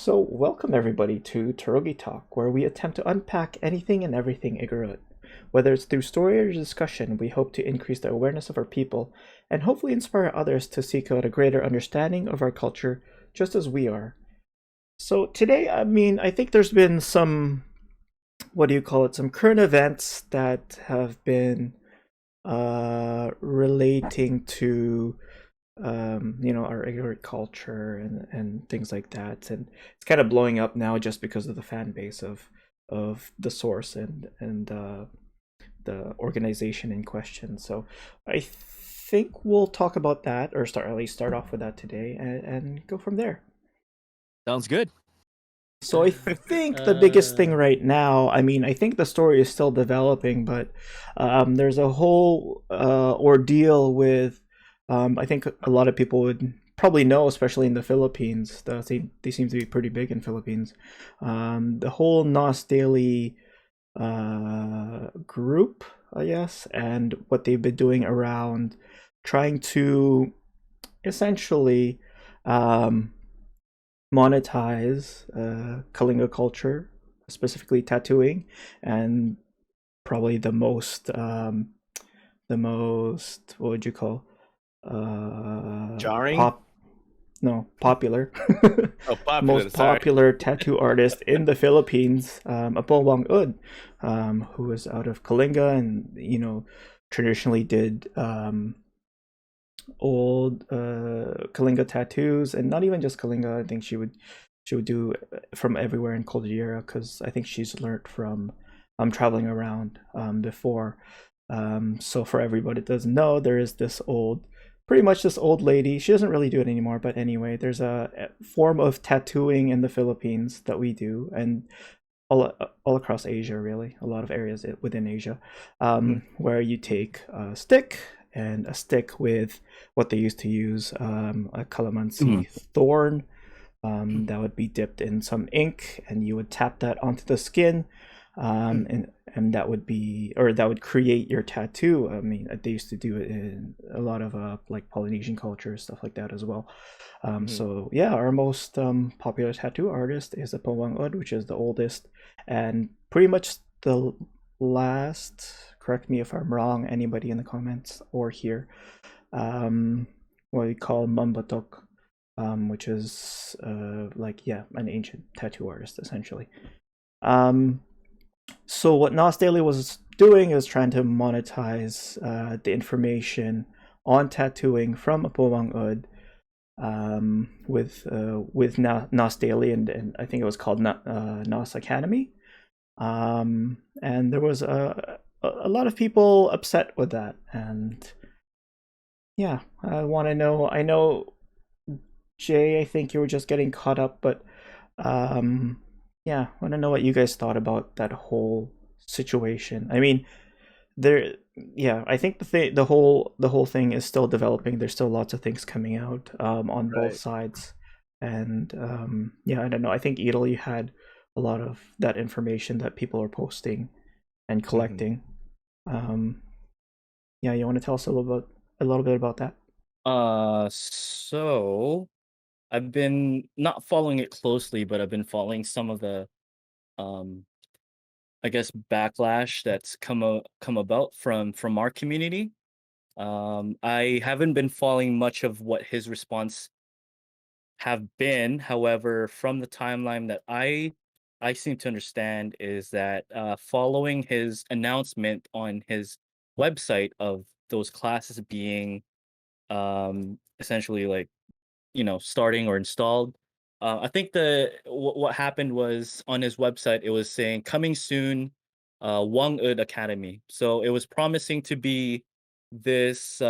So, welcome everybody to Torogi Talk, where we attempt to unpack anything and everything Igorot. Whether it's through story or discussion, we hope to increase the awareness of our people and hopefully inspire others to seek out a greater understanding of our culture just as we are. So, today, I think there's been some, what do you call it, some current events that have been relating to our ignorant culture and things like that. And it's kind of blowing up now just because of the fan base of the source and the organization in question. So I think we'll talk about that, or start off with that today, and go from there. Sounds good. So I think the biggest thing Uh, right now, I think the story is still developing, but there's a whole ordeal with, I think a lot of people would probably know, especially in the Philippines. They seem to be pretty big in Philippines. The whole NOS Daily group, I guess, and what they've been doing around trying to essentially um, monetize Kalinga culture, specifically tattooing, and probably the most what would you call Jarring? pop no popular Oh, popular. most Sorry. popular tattoo artist in the Philippines, Apo Whang Ud, who is out of Kalinga and traditionally did old Kalinga tattoos, and not even just Kalinga. I think she would do from everywhere in Cordillera because I think she's learned from traveling around before. So for everybody that doesn't know, there is pretty much this old lady. She doesn't really do it anymore, but anyway, there's a form of tattooing in the Philippines that we do, and all across Asia, really, a lot of areas within Asia, Mhm. where you take a stick and a stick with what they used to use, a Mhm. calamansi thorn, that would be dipped in some ink, and you would tap that onto the skin, and that would create your tattoo. They used to do it in a lot of like Polynesian culture, stuff like that as well. Mhm. So yeah, our most popular tattoo artist is the Powang Ud, which is the oldest and pretty much the last. Correct me if I'm wrong, anybody in the comments or here. Um, what we call Mambatok, which is like, yeah, an ancient tattoo artist essentially. Um, so what Nas Daily was doing is trying to monetize the information on tattooing from Apowang Ud, with Nas Daily, and I think it was called Nas Academy. And there was a lot of people upset with that, and yeah, I want to know. I know, Jay, I think you were just getting caught up, but um, yeah, I want to know what you guys thought about that whole situation. There, yeah, I think the whole thing is still developing. There's still lots of things coming out on both Right. sides, and yeah, I don't know. I think Italy had a lot of that information that people are posting and Mhm. collecting. Um, yeah, you want to tell us a little bit about that? So I've been not following it closely, but I've been following some of the, um, I guess, backlash that's come about from our community. I haven't been following much of what his response have been. However, from the timeline that I seem to understand is that following his announcement on his website of those classes being essentially like starting or installed. I think what happened was on his website it was saying coming soon, Wang Ud Academy. So it was promising to be this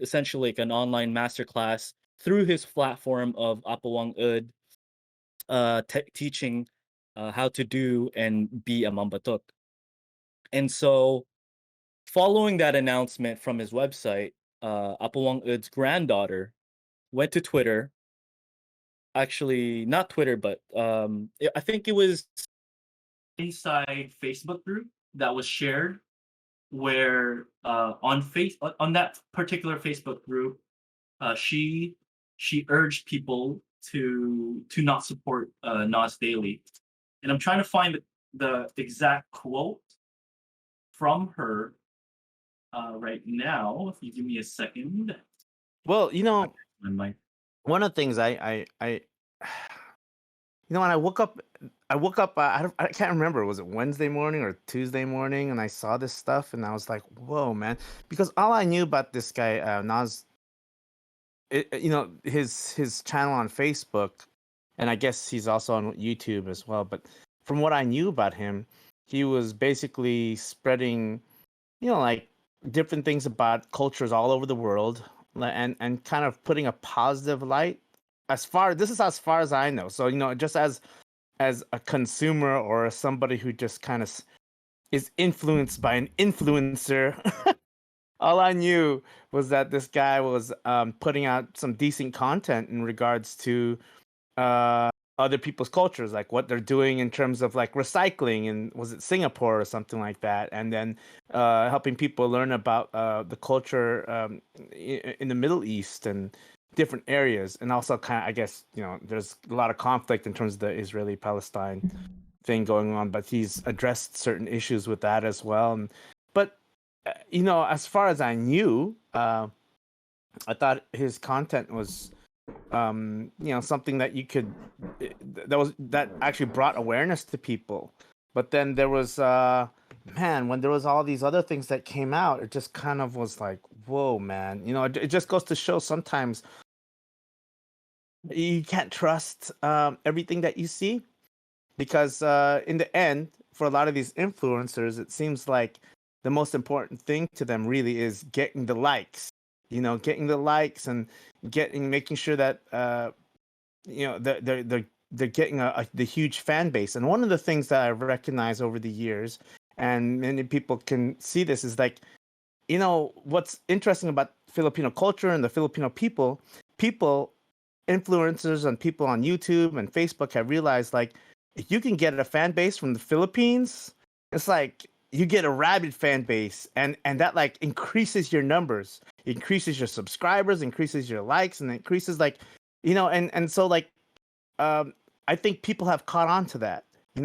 essentially like an online masterclass through his platform of Apawang Ud, teaching how to do and be a mambatok. And so following that announcement from his website, Apawang Ud's granddaughter went to Twitter. Actually, not Twitter, but I think it was inside Facebook group that was shared where on that particular Facebook group, she urged people to not support Nas Daily, and I'm trying to find the exact quote from her right now. If you give me a second, Well, my mic. one of the things when I woke up, I can't remember, was it Wednesday morning or Tuesday morning, and I saw this stuff, and I was like, whoa, man, because all I knew about this guy, Nas, his channel on Facebook, and I guess he's also on YouTube as well. But from what I knew about him, he was basically spreading, like different things about cultures all over the world, and kind of putting a positive light. This is as far as I know. So just as a consumer or as somebody who just kind of is influenced by an influencer. All I knew was that this guy was putting out some decent content in regards to other people's cultures, like what they're doing in terms of like recycling, and was it Singapore or something like that, and then helping people learn about the culture in the Middle East and different areas, and also kind of, I guess, there's a lot of conflict in terms of the Israeli-Palestine thing going on, but he's addressed certain issues with that as well. But as far as I knew, I thought his content was something that you could that actually brought awareness to people. But then there was when there was all these other things that came out, it just kind of was like, whoa, man. It just goes to show sometimes you can't trust everything that you see, because in the end, for a lot of these influencers, it seems like the most important thing to them really is getting the likes, and making sure that they're getting the huge fan base. And one of the things that I've recognized over the years, and many people can see this, is like, what's interesting about Filipino culture and the Filipino people, influencers and people on YouTube and Facebook have realized, like, if you can get a fan base from the Philippines, it's like you get a rabid fan base, and that like increases your numbers, increases your subscribers, increases your likes, and increases like, and so like I think people have caught on to that. A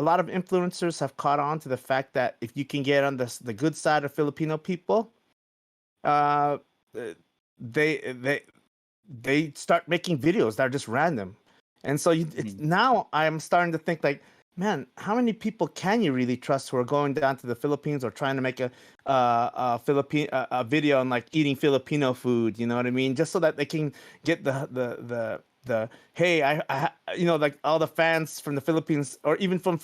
lot of influencers have caught on to the fact that if you can get on the good side of Filipino people, they start making videos that are just random. And so now I'm starting to think like, man, how many people can you really trust who are going down to the Philippines or trying to make a video on like eating Filipino food? You know what I mean? Just so that they can get the hey, like all the fans from the Philippines, or even from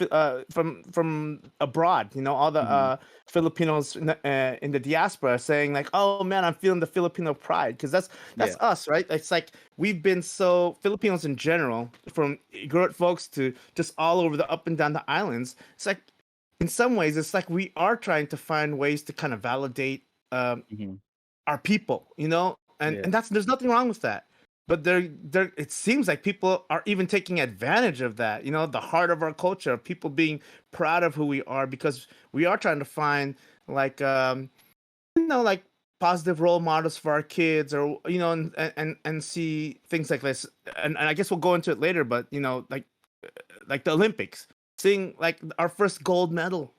abroad. All the Filipinos in the diaspora saying like, oh man, I'm feeling the Filipino pride, because that's us, right? It's like we've been so Filipinos in general, from Igorot folks to just all over the up and down the islands. It's like in some ways, it's like we are trying to find ways to kind of validate our people, and there's nothing wrong with that. But it seems like people are even taking advantage of that, the heart of our culture, people being proud of who we are, because we are trying to find like, like positive role models for our kids, or, and see things like this. And I guess we'll go into it later, but, like the Olympics, seeing like our first gold medal,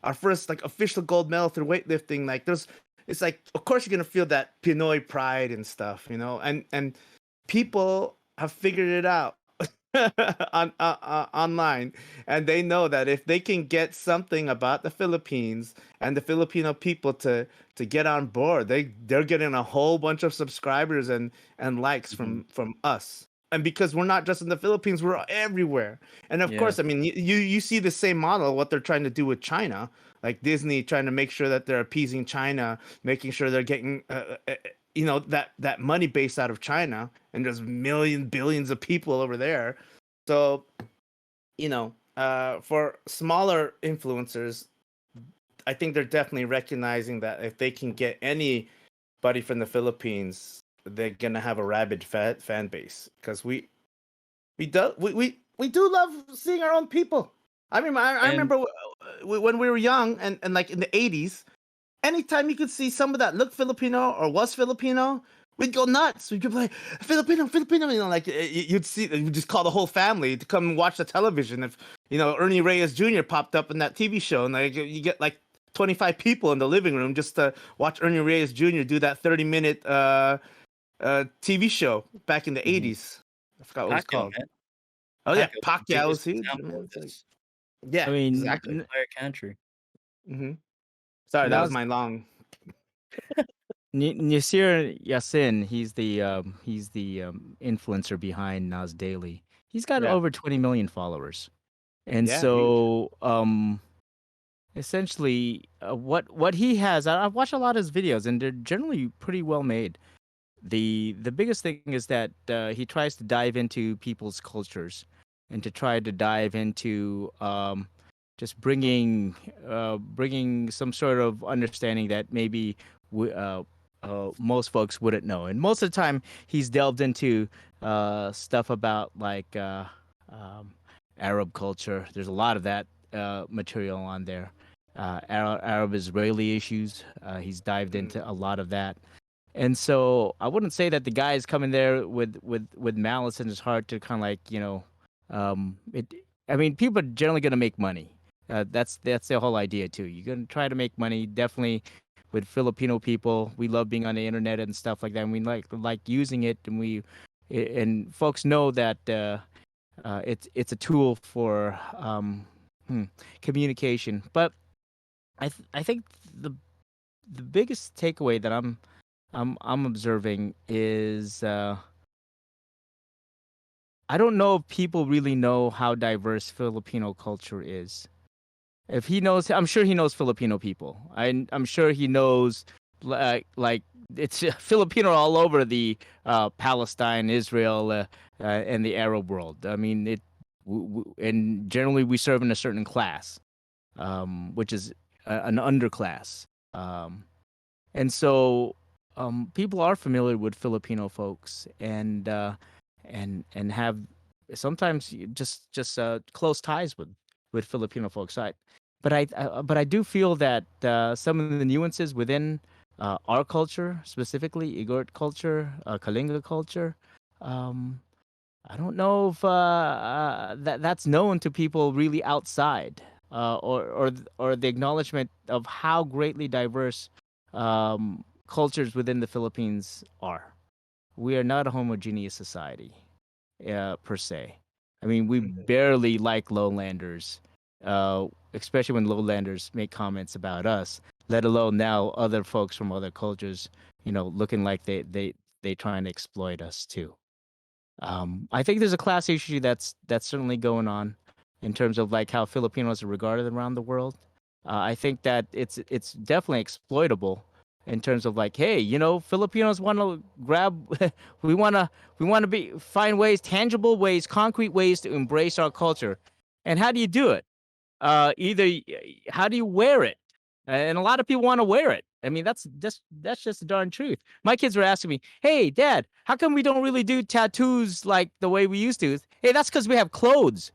our first like official gold medal through weightlifting, like it's like, of course, you're gonna feel that Pinoy pride and stuff, and people have figured it out online, and they know that if they can get something about the Philippines and the Filipino people to get on board, they're getting a whole bunch of subscribers and likes from us. And because we're not just in the Philippines, we're everywhere. And of course, I mean, you see the same model, what they're trying to do with China, like Disney trying to make sure that they're appeasing China, making sure they're getting, that money base out of China. And there's billions of people over there. So, for smaller influencers, I think they're definitely recognizing that if they can get anybody from the Philippines, they're gonna have a rabid fan base, because we do love seeing our own people. I mean, I remember when we were young, and like in the 80s, anytime you could see somebody that looked Filipino or was Filipino, we'd go nuts. We'd be like, Filipino, Filipino, like you'd see, you'd just call the whole family to come and watch the television. If Ernie Reyes Jr. popped up in that TV show, and like you get like 25 people in the living room just to watch Ernie Reyes Jr. do that 30-minute TV show back in the 80s. I forgot what it was Pacquiao, called. man. Oh yeah, Pacquiao's the Pacquiao was biggest huge. example of this. Yeah, I mean, exactly. Entire country. Sorry, that was Nas my long. Nasir Yassin, he's the influencer behind Nas Daily. He's got Yeah. over 20 million followers, and Yeah, so essentially, what he has, I've watched a lot of his videos, and they're generally pretty well made. The biggest thing is that he tries to dive into people's cultures, and to try to dive into just bringing some sort of understanding that maybe most folks wouldn't know. And most of the time, he's delved into stuff about like Arab culture. There's a lot of that material on there. Arab-Israeli issues. He's dived into a lot of that. And so I wouldn't say that the guy is coming there with malice in his heart to kind of like, I mean, people are generally going to make money. That's the whole idea too. You're going to try to make money. Definitely with Filipino people, we love being on the internet and stuff like that. And we like using it, and folks know that it's a tool for communication. But I think the biggest takeaway that I'm observing is I don't know if people really know how diverse Filipino culture is. If he knows, I'm sure he knows Filipino people. I'm sure he knows like it's Filipino all over the Palestine, Israel, and the Arab world. I mean, and generally we serve in a certain class, which is an underclass, and so people are familiar with Filipino folks, and have sometimes just close ties with Filipino folks. But I do feel that some of the nuances within our culture, specifically Igorot culture, Kalinga culture, I don't know if that's known to people really outside, or the acknowledgement of how greatly diverse cultures within the Philippines are. We are not a homogeneous society, per se. I mean, we barely like lowlanders, especially when lowlanders make comments about us, let alone now other folks from other cultures, looking like they trying to exploit us too. I think there's a class issue that's certainly going on in terms of like how Filipinos are regarded around the world. I think that it's definitely exploitable in terms of like, hey, Filipinos want to grab, we want to find ways, tangible ways, concrete ways to embrace our culture. And how do you do it? How do you wear it? And a lot of people want to wear it. I mean, that's just the darn truth. My kids were asking me, "Hey, Dad, how come we don't really do tattoos like the way we used to?" Hey, that's because we have clothes.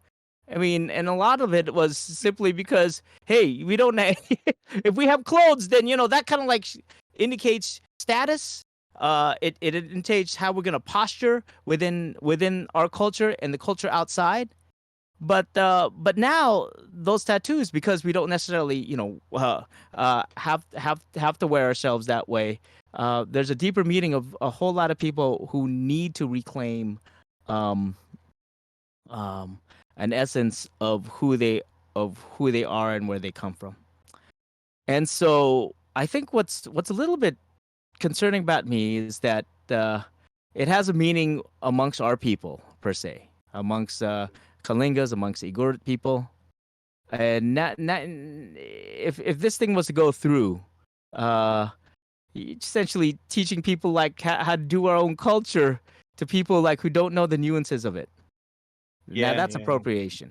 I mean, and a lot of it was simply because, hey, we don't. If we have clothes, then that kind of like indicates status. It indicates how we're gonna posture within our culture and the culture outside. But now those tattoos, because we don't necessarily have to wear ourselves that way. There's a deeper meaning of a whole lot of people who need to reclaim an essence of who they are and where they come from. And so I think what's a little bit concerning about me is that it has a meaning amongst our people per se, amongst Kalingas, amongst Igorot people, and if this thing was to go through, essentially teaching people like how to do our own culture to people like who don't know the nuances of it. Yeah, now that's yeah. appropriation.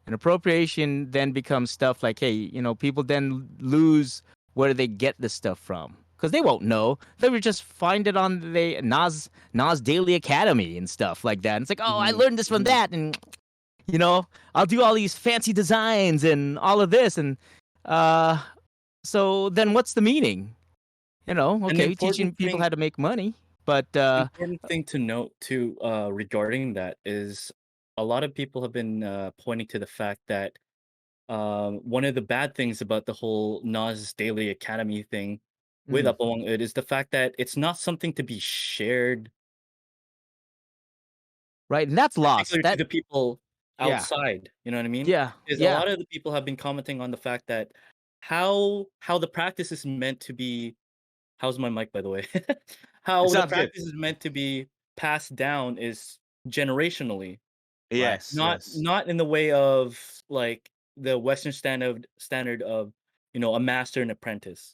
And appropriation then becomes stuff like, hey, people then lose where they get this stuff from. Because they won't know. They would just find it on the NAS Daily Academy and stuff like that. And it's like, oh, I learned this from that. And, I'll do all these fancy designs and all of this. And so then what's the meaning? Okay, teaching people how to make money. But Important thing to note too, regarding that is a lot of people have been pointing to the fact that one of the bad things about the whole NAS Daily Academy thing with mm, Upalong It is the fact that it's not something to be shared, right, and that's lost. particularly to That the people Yeah. outside. You know what I mean? yeah, Is a yeah. lot of the people have been commenting on the fact that how the practice is meant to be. How's my mic, by the way? It How the sounds good. practice is meant to be passed down is generationally. Right. Yes, Not yes. not in the way of, like, the Western standard of, a master and apprentice.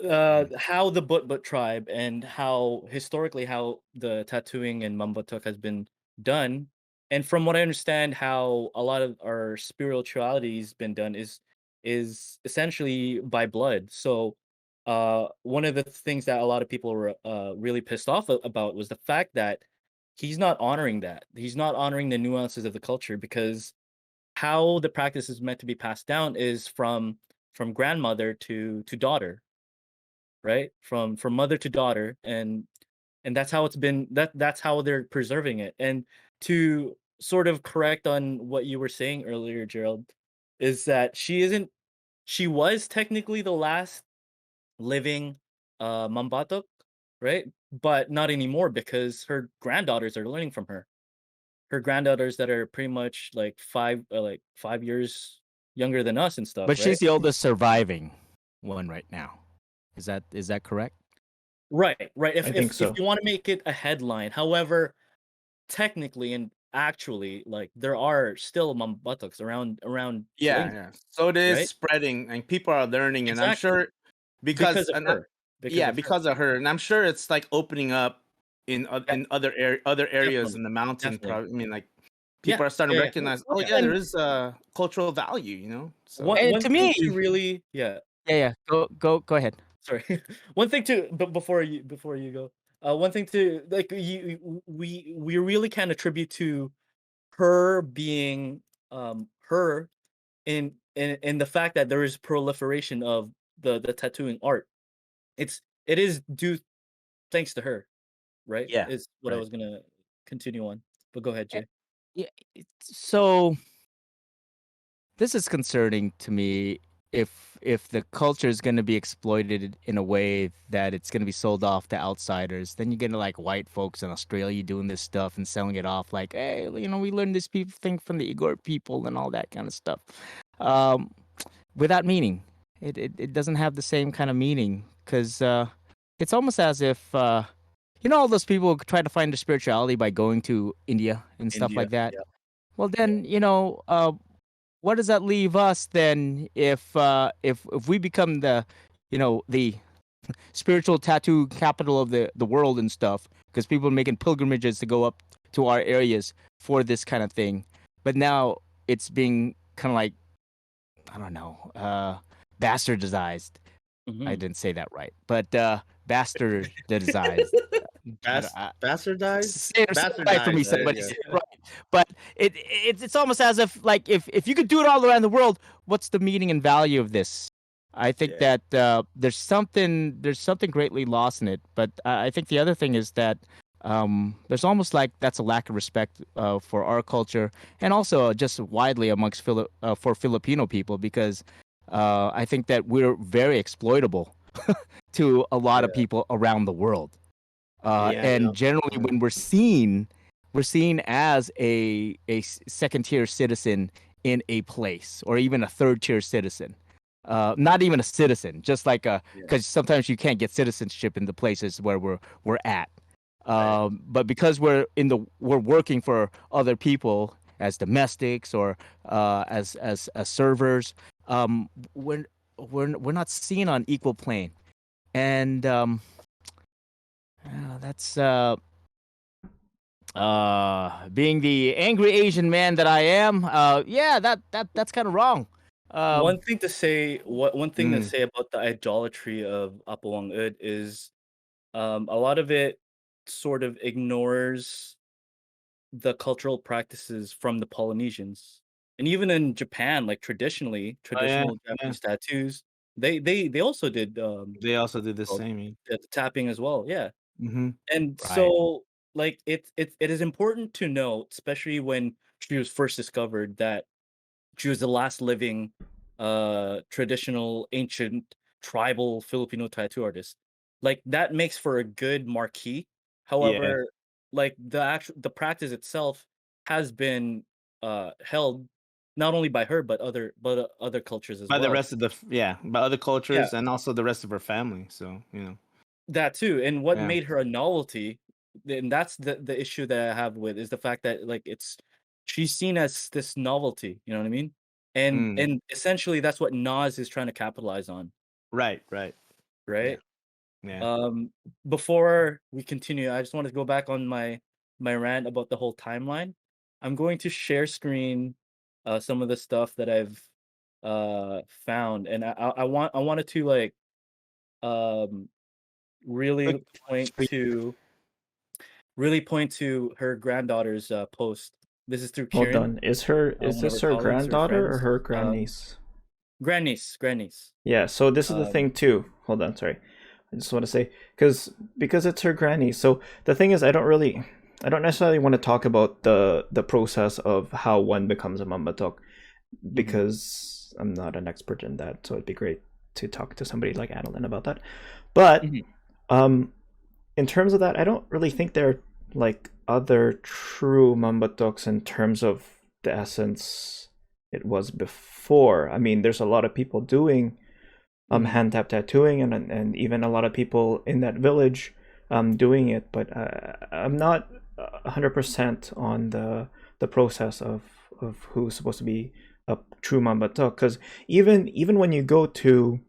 Mm. How the But tribe and how historically how the tattooing and Mambatuk has been done, and from what I understand, how a lot of our spirituality's been done is essentially by blood. So, one of the things that a lot of people were really pissed off about was the fact that he's not honoring that. He's not honoring the nuances of the culture because how the practice is meant to be passed down is from grandmother to daughter, right? From mother to daughter, and that's how it's been. That's how they're preserving it. And to sort of correct on what you were saying earlier, Gerald, is that she was technically the last living Mambatok, right? But not anymore because her granddaughters are learning from her. Her granddaughters that are pretty much like 5 years younger than us and stuff, But right? she's the oldest surviving one right now. Is that correct? Right. If I think if so. you want to make it a headline, however, technically and actually, like there are still buttocks around Yeah, Kalinga, yeah. So it is right? spreading, and people are learning, and I'm Exactly sure because because of her, because yeah, of her. because of her, and I'm sure it's like opening up Yeah, in other areas definitely, in the mountain. definitely. I mean, like Yeah, people are starting to yeah. recognize. Oh Well, yeah, there and is a cultural value, So one And one to thing me, to really, yeah. yeah, yeah. Go ahead. Sorry. One thing to but before you go, one thing to like we really can attribute to her being her in the fact that there is proliferation of the tattooing art. It is due thanks to her, right? yeah, Is what I right. was gonna continue on. But go ahead, Eh, Jay. Yeah. So this is concerning to me if the culture is going to be exploited in a way that it's going to be sold off to outsiders, then you're going to like white folks in Australia doing this stuff and selling it off like, hey, we learned this people thing from the Igorot people and all that kind of stuff, um, without meaning. It doesn't have the same kind of meaning because it's almost as if all those people who try to find their spirituality by going to India and stuff India. like that. Yeah. Well, Yeah. then what does that leave us then if we become the spiritual tattoo capital of the world and stuff because people are making pilgrimages to go up to our areas for this kind of thing, but now it's being kind of like, I don't know, bastardized. I Hmm. didn't say that right, but bastardized. Bastardized, Say it right for me, bastardized. There somebody you say go. it right. But it's almost as if like if you could do it all around the world, what's the meaning and value of this? I think Yeah, that there's something greatly lost in it. But I think the other thing is that there's almost like that's a lack of respect for our culture and also just widely amongst for Filipino people because I think that we're very exploitable to a lot of Yeah. people around the world. yeah, Yeah. And generally, when we're seen as a second tier citizen in a place, or even a third tier citizen. Not even a citizen, just like Yeah. because sometimes you can't get citizenship in the places where we're at. right. But because we're working for other people as domestics or as servers, we're not seen on equal plane, and that's being the angry Asian man that I am, yeah, that's kind of wrong. Um, One thing to Mm. say about the idolatry of Apawang Ud is a lot of it sort of ignores the cultural practices from the Polynesians. And even in Japan, like Oh yeah, traditional yeah. Japanese tattoos, They also did They also did the called same. the tapping as well. Yeah. Mm-hmm. And Right. so, like, it is important to note, especially when she was first discovered, that she was the last living traditional ancient tribal Filipino tattoo artist. Like that makes for a good marquee. Yeah. However, like the practice itself has been held not only by her but other cultures as By the well. rest of by other Yeah, cultures and also the rest of her family. So that too. And what yeah. made her a novelty, and that's the issue that I have with, is the fact that like she's seen as this novelty, you know what I mean? And Mm. and essentially that's what Nas is trying to capitalize on, Right. Right. Yeah. right? Yeah. Um Before we continue, I just want to go back on my rant about the whole timeline. I'm going to share screen some of the stuff that I've found, and I wanted to like um Quick really point screen. to really point to her granddaughter's post. This is through Hold Kieran, on. Is one of this her her colleagues or granddaughter or friends. her grandniece? Grandniece. Yeah, so this is the Um, thing too. Hold on, sorry. I just want to say because it's her granny. So the thing is, I don't necessarily want to talk about the process of how one becomes a mambatok mhm, because I'm not an expert in that. So it'd be great to talk to somebody like Adeline about that. But mhm, um, in terms of that, I don't really think they're like other true mambatoks in terms of the essence it was before. I mean, there's a lot of people doing mhm, hand tap tattooing, and even a lot of people in that village doing it, but I'm not 100% on the process of who's supposed to be a true mambatok, because even when you go to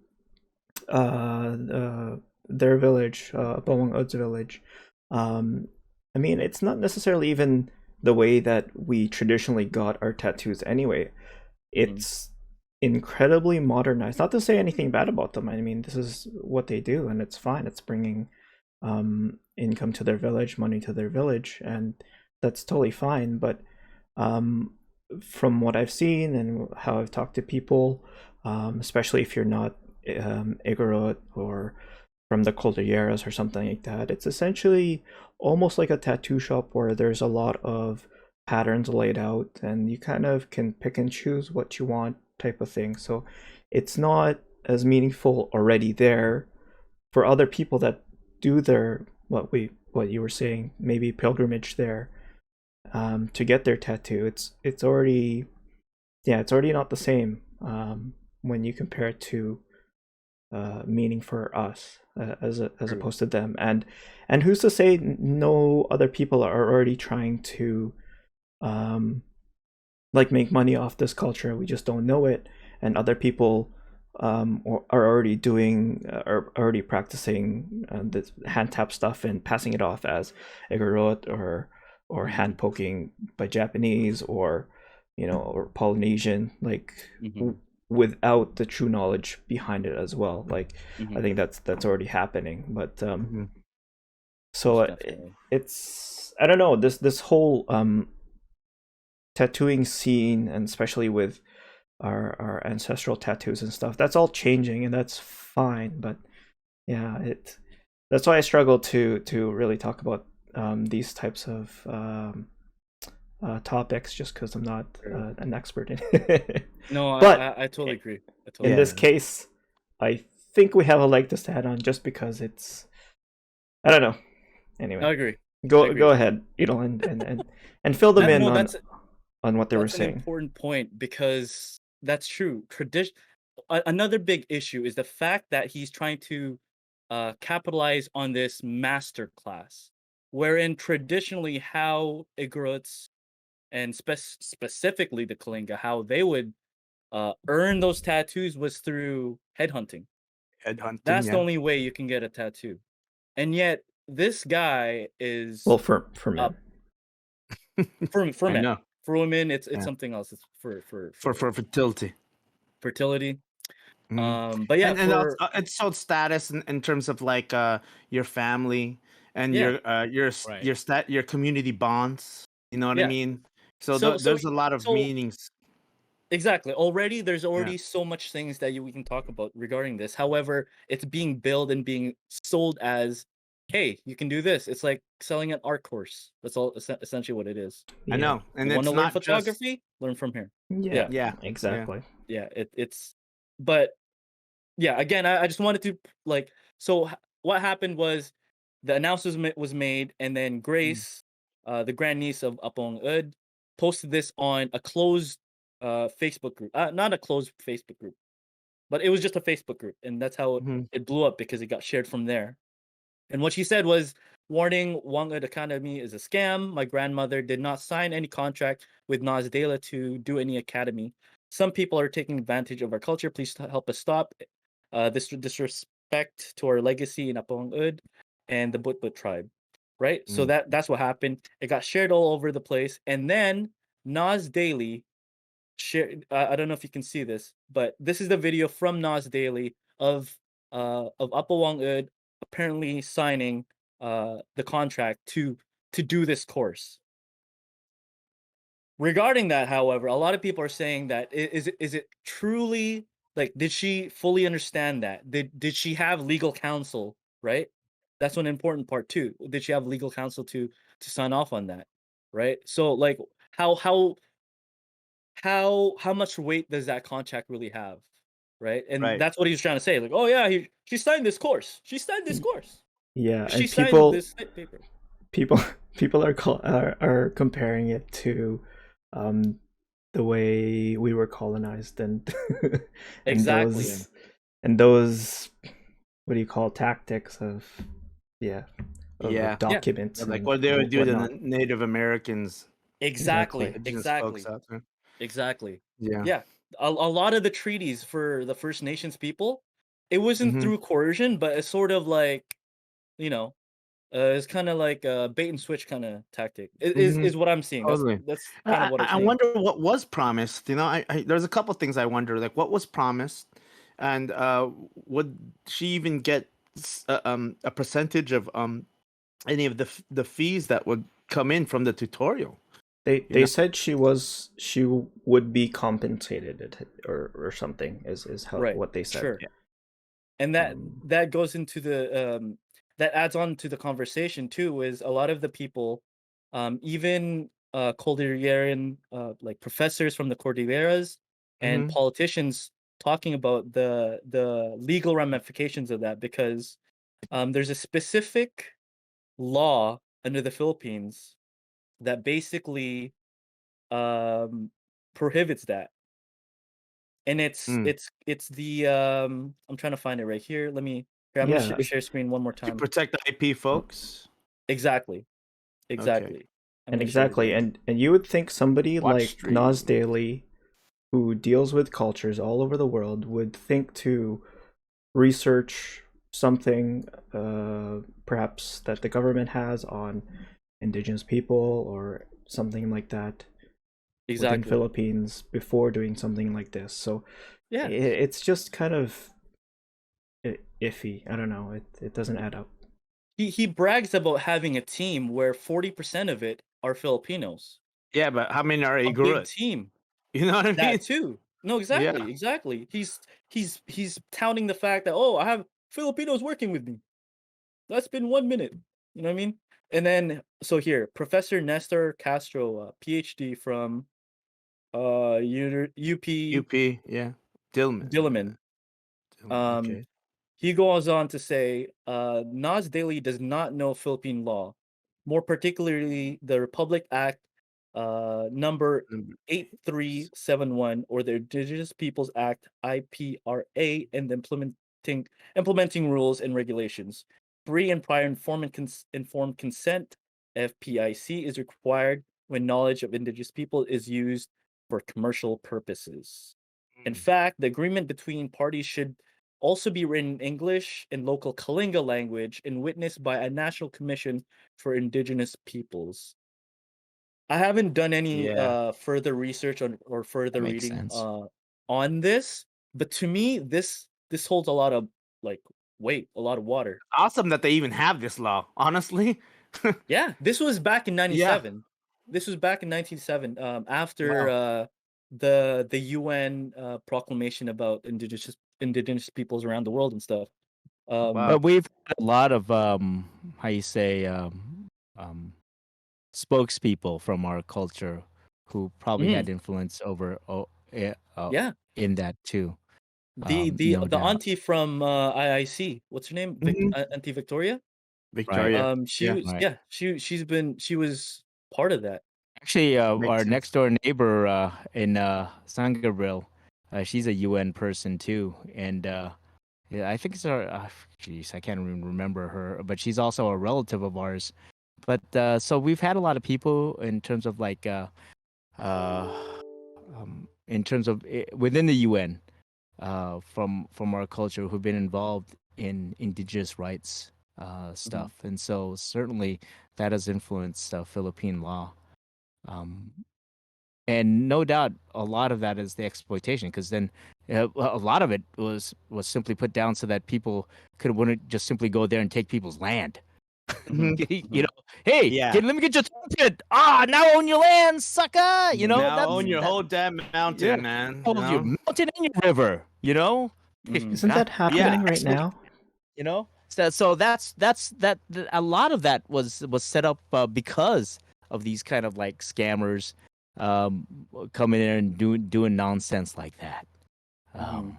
their village, Bawang Ud's village, um, I mean, it's not necessarily even the way that we traditionally got our tattoos anyway. mhm, It's incredibly modernized. Not to say anything bad about them. I mean, this is what they do, and it's fine. It's bringing income to their village, money to their village, and that's totally fine. But um, from what I've seen and how I've talked to people, especially if you're not Igorot or from the Cordilleras or something like that, it's essentially almost like a tattoo shop where there's a lot of patterns laid out and you kind of can pick and choose what you want type of thing. So it's not as meaningful already there for other people that do their what you were saying, maybe pilgrimage there to get their tattoo. It's already it's already not the same when you compare it to meaning for us as true. opposed to them. And who's to say no other people are already trying to um, like make money off this culture? We just don't know it, and other people are already are already practicing this hand tap stuff and passing it off as Igorot or hand poking by Japanese or or Polynesian, like Mhm, without the true knowledge behind it as well. Like I mhm, think that's already happening. But Mm-hmm. so most definitely. it's I don't know, this whole tattooing scene, and especially with our ancestral tattoos and stuff, that's all changing, and that's fine. But yeah, that's why I struggle to really talk about these types of topics, just because I'm not True. an expert in it. No, But I totally agree. I totally in this Yeah. agree. case, I think we have a leg to stand on, just because it's I don't know. I Anyway, agree. I go agree. ahead, and fill them That in no, on what they were that's an saying. important point, because that's true. Another big issue is the fact that he's trying to capitalize on this master class, wherein traditionally how Igorots and specifically the Kalinga, how they would earn those tattoos was through headhunting. Headhunting, That's the yeah. only way you can get a tattoo. And yet this guy Well, is for uh, men. for I men. know. For women, it's Yeah. something else. It's For fertility. fertility. Hmm. But yeah, And for it's so status in terms of like your family and yeah, Right. your community bonds. You know what I yeah. mean? So So there's a lot of so meanings. Exactly. Already, there's already so much things that we can talk about regarding this. However, it's being billed and being sold as, "Hey, you can do this." It's like selling an art course. That's all essentially what it is. I know, and You want it's to learn not just photography? Learn from here. Yeah, yeah, exactly. Yeah. It's, but yeah. Again, I just wanted to like. So what happened was the announcement was made, and then Grace, the grandniece of Apong Ud, posted this on a closed Facebook group. Not a closed Facebook group, but it was just a Facebook group, and that's how Mhm. it blew up because it got shared from there. And what she said was, "Warning: Whang Academy is a scam. My grandmother did not sign any contract with Nas Dela to do any academy. Some people are taking advantage of our culture. Please help us stop this disrespect to our legacy in Apong Ud and the Butbut tribe." Right. So that's what happened. It got shared all over the place, and then Nas Daily shared. I don't know if you can see this, but this is the video from Nas Daily of Apawang Ud apparently signing the contract to do this course. Regarding that, however, a lot of people are saying that is it truly, like, did she fully understand that? Did she have legal counsel, right? That's one important part too. Did she have legal counsel to sign off on that, right? So like how much weight does that contract really have, right? And Right. that's what he was trying to say. Like, oh yeah, she signed this course. She signed this course. Yeah, She and signed this paper. people people are comparing it to um the way we were colonized and and Exactly. those what do you call tactics of documents like and what they would do to whatnot. the Native Americans, Exactly. indigenous Exactly. folks out there. Exactly. Yeah. Yeah. A lot of the treaties for the First Nations people, it wasn't through coercion, but it's sort of like, you know, it's kind of like a bait and switch kind of tactic. Is what I'm seeing. Totally. That's kind of what I'm I seeing. wonder what was promised. You know, there's a couple things I wonder, like what was promised, and would she even get a percentage of any of the fees that would come in from the tutorial? They said she would be compensated or something is how Right. what they said. Sure. And that goes into the that adds on to the conversation too, is a lot of the people, even Cordilleran like professors from the Cordilleras and politicians talking about the legal ramifications of that, because there's a specific law under the Philippines that basically prohibits that. And it's the I'm trying to find it right here. Let me here, I'm gonna share screen one more To time. protect the IP folks. Exactly. Okay. I'm gonna share it again. and you would think somebody Watch like stream. Nas Daily, who deals with cultures all over the world, would think to research something perhaps that the government has on indigenous people or something like that within Exactly. Philippines before doing something like this. So Yeah. it's just kind of iffy. I don't know. It doesn't add up. He brags about having a team where 40% of it are Filipinos. Yeah, but how many are A big Igorot? team. You know what I mean? That too. No, exactly. Yeah. Exactly. He's touting the fact that, oh, I have Filipinos working with me. That's been 1 minute. You know what I mean? And then so here, Professor Nestor Castro, PhD from UP UP, yeah. Dillman. Diliman. Okay. He goes on to say, Nas Daily does not know Philippine law, more particularly the Republic Act number 8371, or the Indigenous Peoples Act IPRA, and the implementing rules and regulations. Free and prior informed consent FPIC is required when knowledge of Indigenous people is used for commercial purposes. In fact, the agreement between parties should also be written in English and local Kalinga language and witnessed by a National Commission for Indigenous Peoples. I haven't done any further research or further That makes reading sense. on this, but to me, this holds a lot of like weight, a lot of water. Awesome that they even have this law, honestly. Yeah, this was back in Yeah. '97. This was back in 1997. After the UN proclamation about indigenous peoples around the world and stuff. Wow. But we've had a lot of how you say um, spokespeople from our culture who probably Mhm. had influence over Yeah, in that too. the No doubt. auntie from IIC, what's her name? Mhm. Auntie Victoria. Victoria. She Yeah. was Right. yeah, she was part of that. Actually, Makes our sense. next door neighbor in San Gabriel, she's a UN person too, and yeah, I think it's our. Geez, I can't even remember her, but she's also a relative of ours. But so we've had a lot of people in terms of like, uh, in terms of within the UN, from our culture who've been involved in indigenous rights Mhm. stuff, and so certainly that has influenced Philippine law. Um, and no doubt a lot of that is the exploitation because then a lot of it was simply put down so that people wouldn't just simply go there and take people's land. Mhm. You Mhm. know, hey, Yeah. let me get your trumpet. Now own your land, sucker. You know, Now that's own your that. whole damn mountain, Yeah, man. hold your mountain and your river. You know, Mhm. Isn't that Yeah. happening right now? you know. So a lot of that was set up because of these kind of like scammers um coming in and doing nonsense like that. Mhm.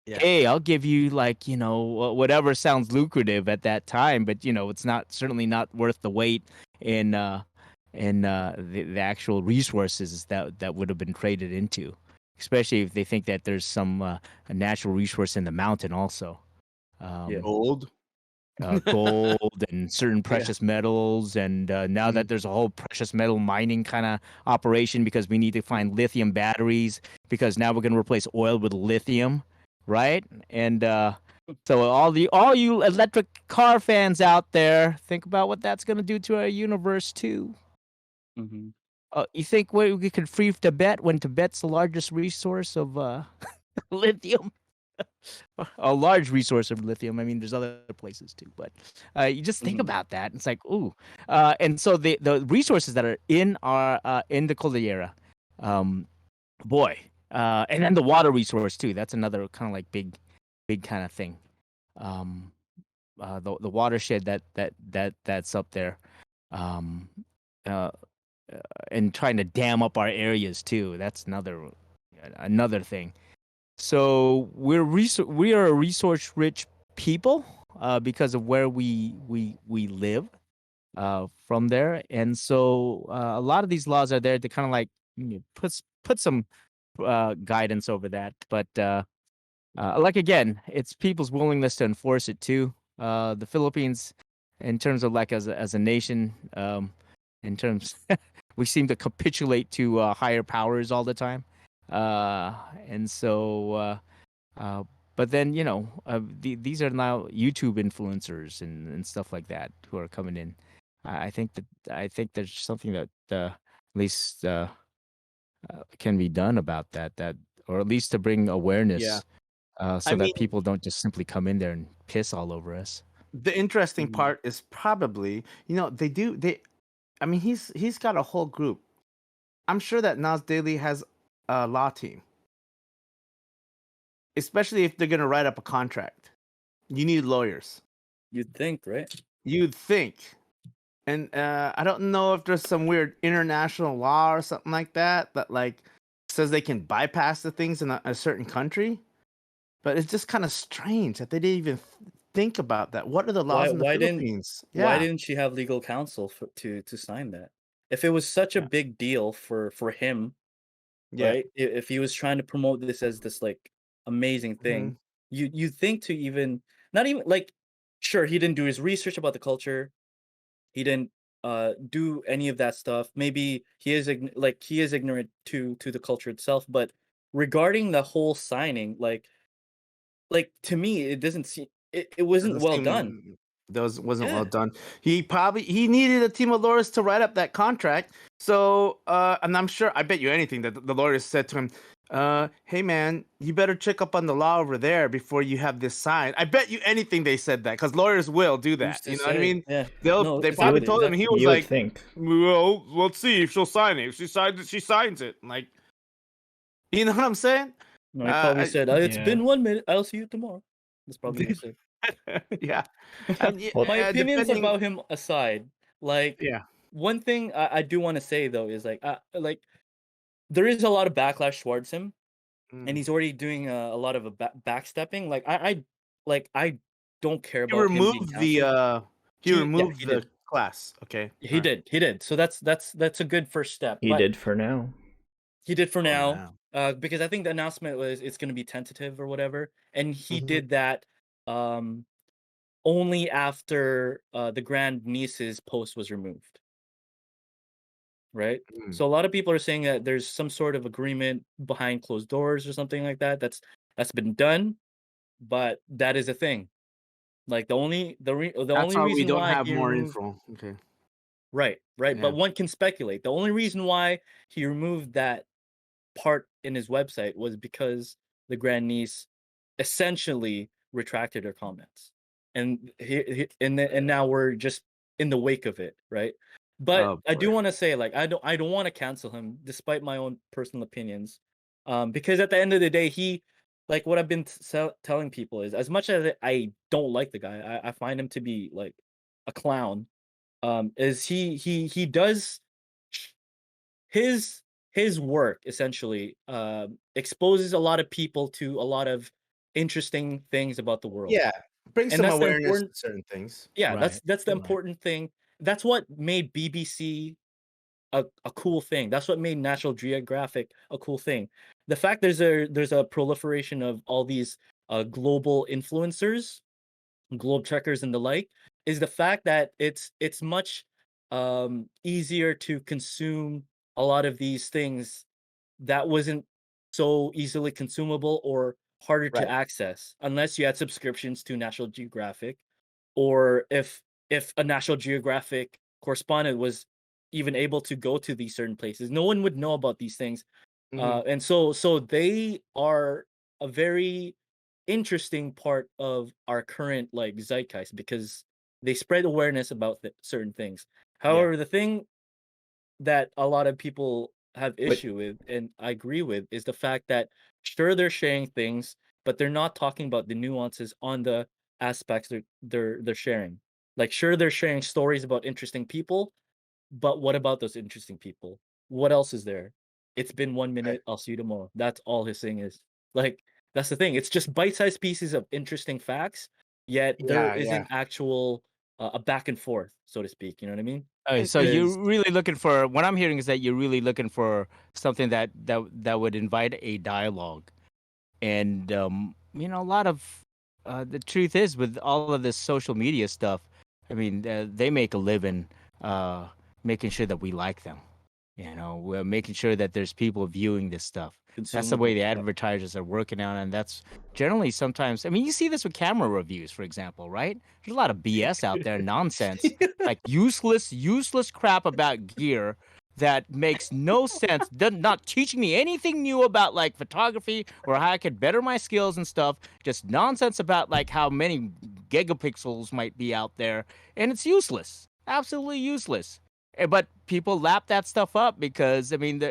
Yeah. Hey, I'll give you like, whatever sounds lucrative at that time, but it's not certainly not worth the weight in the actual resources that would have been traded into, especially if they think that there's some a natural resource in the mountain also. Yeah. Old. Gold and certain Yeah. precious metals, and now that Mhm. there's a whole precious metal mining kind of operation because we need to find lithium batteries because now we're going to replace oil with lithium, right? And so all you electric car fans out there, think about what that's going to do to our universe too. Mhm. You think we could free Tibet when Tibet's the largest resource of lithium? A large resource of lithium. I mean, there's other places too, but you just think Mhm. about that. It's like, ooh, and so the resources that are in our in the Cordillera, um, boy, and then the water resource too. That's another kind of like big kind of thing. Um, the watershed that's up there, um, uh, and trying to dam up our areas too. That's another thing. So we are a resource rich people because of where we live from there, and so a lot of these laws are there to kind of like put some guidance over that. But like again, it's people's willingness to enforce it too. The Philippines, in terms of like as a nation, in terms we seem to capitulate to higher powers all the time, uh, and so. Uh, but then these are now YouTube influencers and stuff like that who are coming in. I think there's something that at least can be done about that, or at least to bring Yeah. awareness I so mean, that people don't just simply come in there and piss all over us. the interesting Mhm. part is probably, I mean, he's got a whole group. I'm sure that Nas Daily has a law team, especially if they're gonna write up a contract. You need lawyers. You'd think, right? You'd think. And I don't know if there's some weird international law or something like that like says they can bypass the things in a certain country. But it's just kind of strange that they didn't even think about that. What are the Why laws in the why didn't Philippines? why Yeah. didn't she have legal counsel to sign that? If it was such a Yeah. big deal for him, Yeah. right? If he was trying to promote this as this like amazing Mhm. thing, you think to even not even like sure he didn't do his research about the culture, he didn't do any of that stuff. Maybe he is ignorant to the culture itself, but regarding the whole signing, like to me it doesn't seem it wasn't Doesn't well done. seem those wasn't well Yeah. done. He needed a team of lawyers to write up that contract. So and I'm sure I bet you anything that the lawyers said to him, hey man, you better check up on the law over there before you have this signed. I bet you anything they said that because lawyers will do that. Who's to You know what I say? mean? Yeah. No, They You probably exactly, would told him, and exactly. he was you would like, think. well, let's see if she'll sign it. If she signs it, she signs it. Like, You know what I'm saying? No, he probably said, "It's Yeah. been 1 minute. I'll see you tomorrow." That's probably what he said. Yeah. And Well, My opinions depending, about him aside, like yeah. one thing I do want to say though is like there is a lot of backlash towards him, and Mm. he's already doing a lot of backstepping. I don't care He about him being removed canceled. he removed He the did. class. Okay. He did. So that's a good first step. he But did for now. he did for For now, now. because I think the announcement was it's going to be tentative or whatever, and he Mhm. did that um only after the grand niece's post was removed, right? Mm. So a lot of people are saying that there's some sort of agreement behind closed doors or something like that. That's been done, but that is a thing. Like the That's only why we reason don't why have he more removed info. Okay. right, Yeah. but one can speculate. The only reason why he removed that part in his website was because the grandniece essentially retracted her comments, and and now we're just in the wake of it, right? But Oh I boy. do want to say, like, I don't want to cancel him, despite my own personal opinions, because at the end of the day, he, like, what I've been telling people is, as much as I don't like the guy, I find him to be like a clown. Is he does his his work essentially exposes a lot of people to a lot of interesting things about the world, Yeah. Bring and some that's the awareness important, to certain things. yeah, Right. that's the Right. important thing. That's what made BBC a cool thing. That's what made National Geographic a cool thing. The fact there's a proliferation of all these global influencers, globe checkers and the like, is the fact that it's much easier to consume a lot of these things that wasn't so easily consumable or harder to Right. access unless you had subscriptions to National Geographic, or if a National Geographic correspondent was even able to go to these certain places, no one would know about these things. Mhm. And so they are a very interesting part of our current like zeitgeist because they spread awareness about certain things. Yeah. However, the thing that a lot of people have But issue with, and I agree with, is the fact that sure they're sharing things, but they're not talking about the nuances on the aspects they're sharing. Like sure they're sharing stories about interesting people, but what about those interesting people? What else is there? It's been 1 minute. I'll see you tomorrow. That's all his thing is. Like that's the thing. It's just bite-sized pieces of interesting facts, yet there Yeah. isn't Yeah. actual a back and forth, so to speak. You know what I mean? Okay, And so and Is you're really looking for what I'm hearing is that you're really looking for something that would invite a dialogue. And a lot of the truth is with all of this social media stuff, I mean, they make a living uh, making sure that we like them. We're making sure that there's people viewing this stuff. That's the way consumable. the Yeah. advertisers are working on, and that's generally sometimes. I mean, you see this with camera reviews, for example, right? There's a lot of BS out there, nonsense, like useless crap about gear that makes no sense. Not teaching me anything new about like photography or how I could better my skills and stuff. Just nonsense about like how many gigapixels might be out there, and it's useless, absolutely useless. But people lap that stuff up because I mean,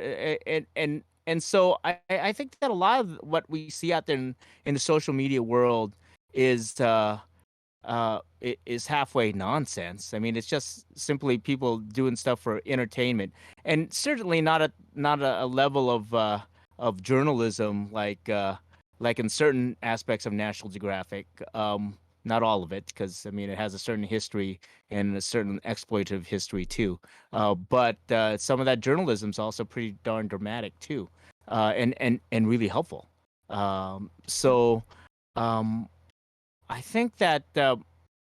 and so I think that a lot of what we see out there in the social media world is is halfway nonsense. I mean, it's just simply people doing stuff for entertainment, and certainly not a level of journalism like in certain aspects of National Geographic. Not all of it, because I mean, it has a certain history and a certain exploitative history too. But some of that journalism is also pretty darn dramatic too, and really helpful. So. Um, I think that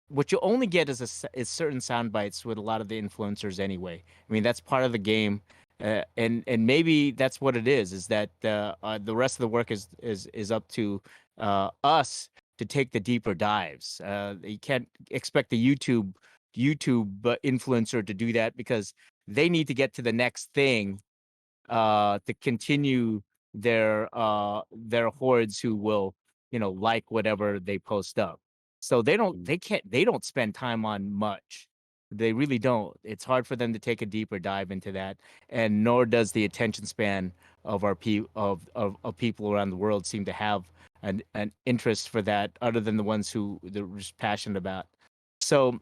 what you only get is certain sound bites with a lot of the influencers anyway. I mean, that's part of the game, and maybe that's what it is that the rest of the work is up to us to take the deeper dives. You can't expect the YouTube influencer to do that because they need to get to the next thing to continue their hordes who will like whatever they post up. So they don't spend time on much. They really don't. It's hard for them to take a deeper dive into that, and nor does the attention span of our of people around the world seem to have an interest for that, other than the ones who they're just passionate about. So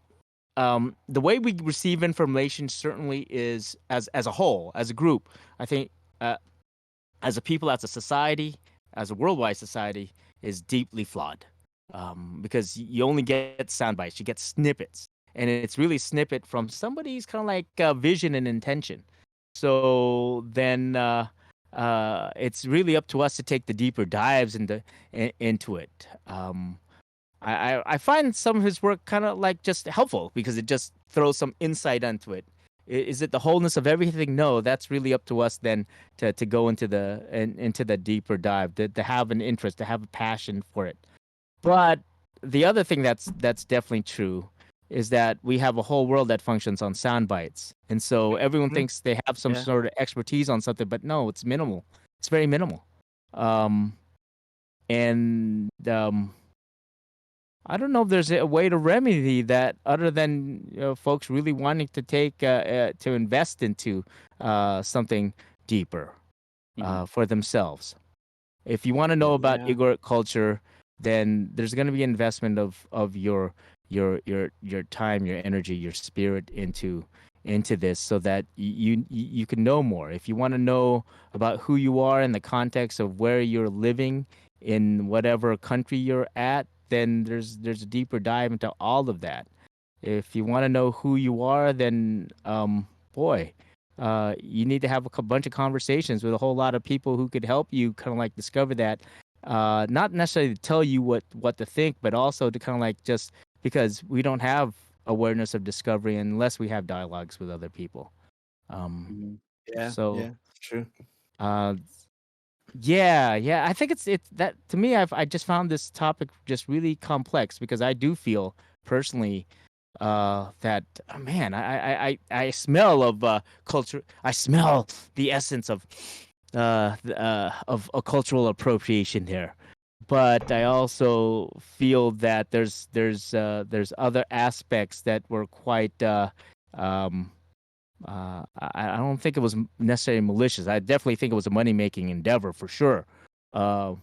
the way we receive information certainly is as a whole, as a group. I think as a people, as a society, as a worldwide society, is deeply flawed. Because you only get sound bites, you get snippets, and it's really snippet from somebody's kind of like vision and intention. So then it's really up to us to take the deeper dives into it. I find some of his work kind of like just helpful because it just throws some insight onto it. Is it the wholeness of everything? No, that's really up to us then to go into the deeper dive, to have an interest, to have a passion for it. But the other thing that's definitely true is that we have a whole world that functions on sound bites, and so everyone thinks they have some Yeah. sort of expertise on something, but no, it's minimal. It's very minimal. Um, and I don't know if there's a way to remedy that other than folks really wanting to to invest into something deeper for themselves. If you want to know about Yeah. Igorot culture, then there's going to be investment of your time, your energy, your spirit into this, so that you can know more. If you want to know about who you are in the context of where you're living in whatever country you're at, then there's a deeper dive into all of that. If you want to know who you are, then boy, you need to have a bunch of conversations with a whole lot of people who could help you kind of like discover that. Not necessarily to tell you what to think, but also to kind of like just because we don't have awareness of discovery unless we have dialogues with other people. Yeah. So Yeah. It's true. uh, yeah. I think it's that to me. I just found this topic just really complex because I do feel personally that man, I smell of culture. I smell the essence of a cultural appropriation here. But I also feel that there's other aspects that were quite um, I don't think it was necessarily malicious. I definitely think it was a money making endeavor for sure. Uh,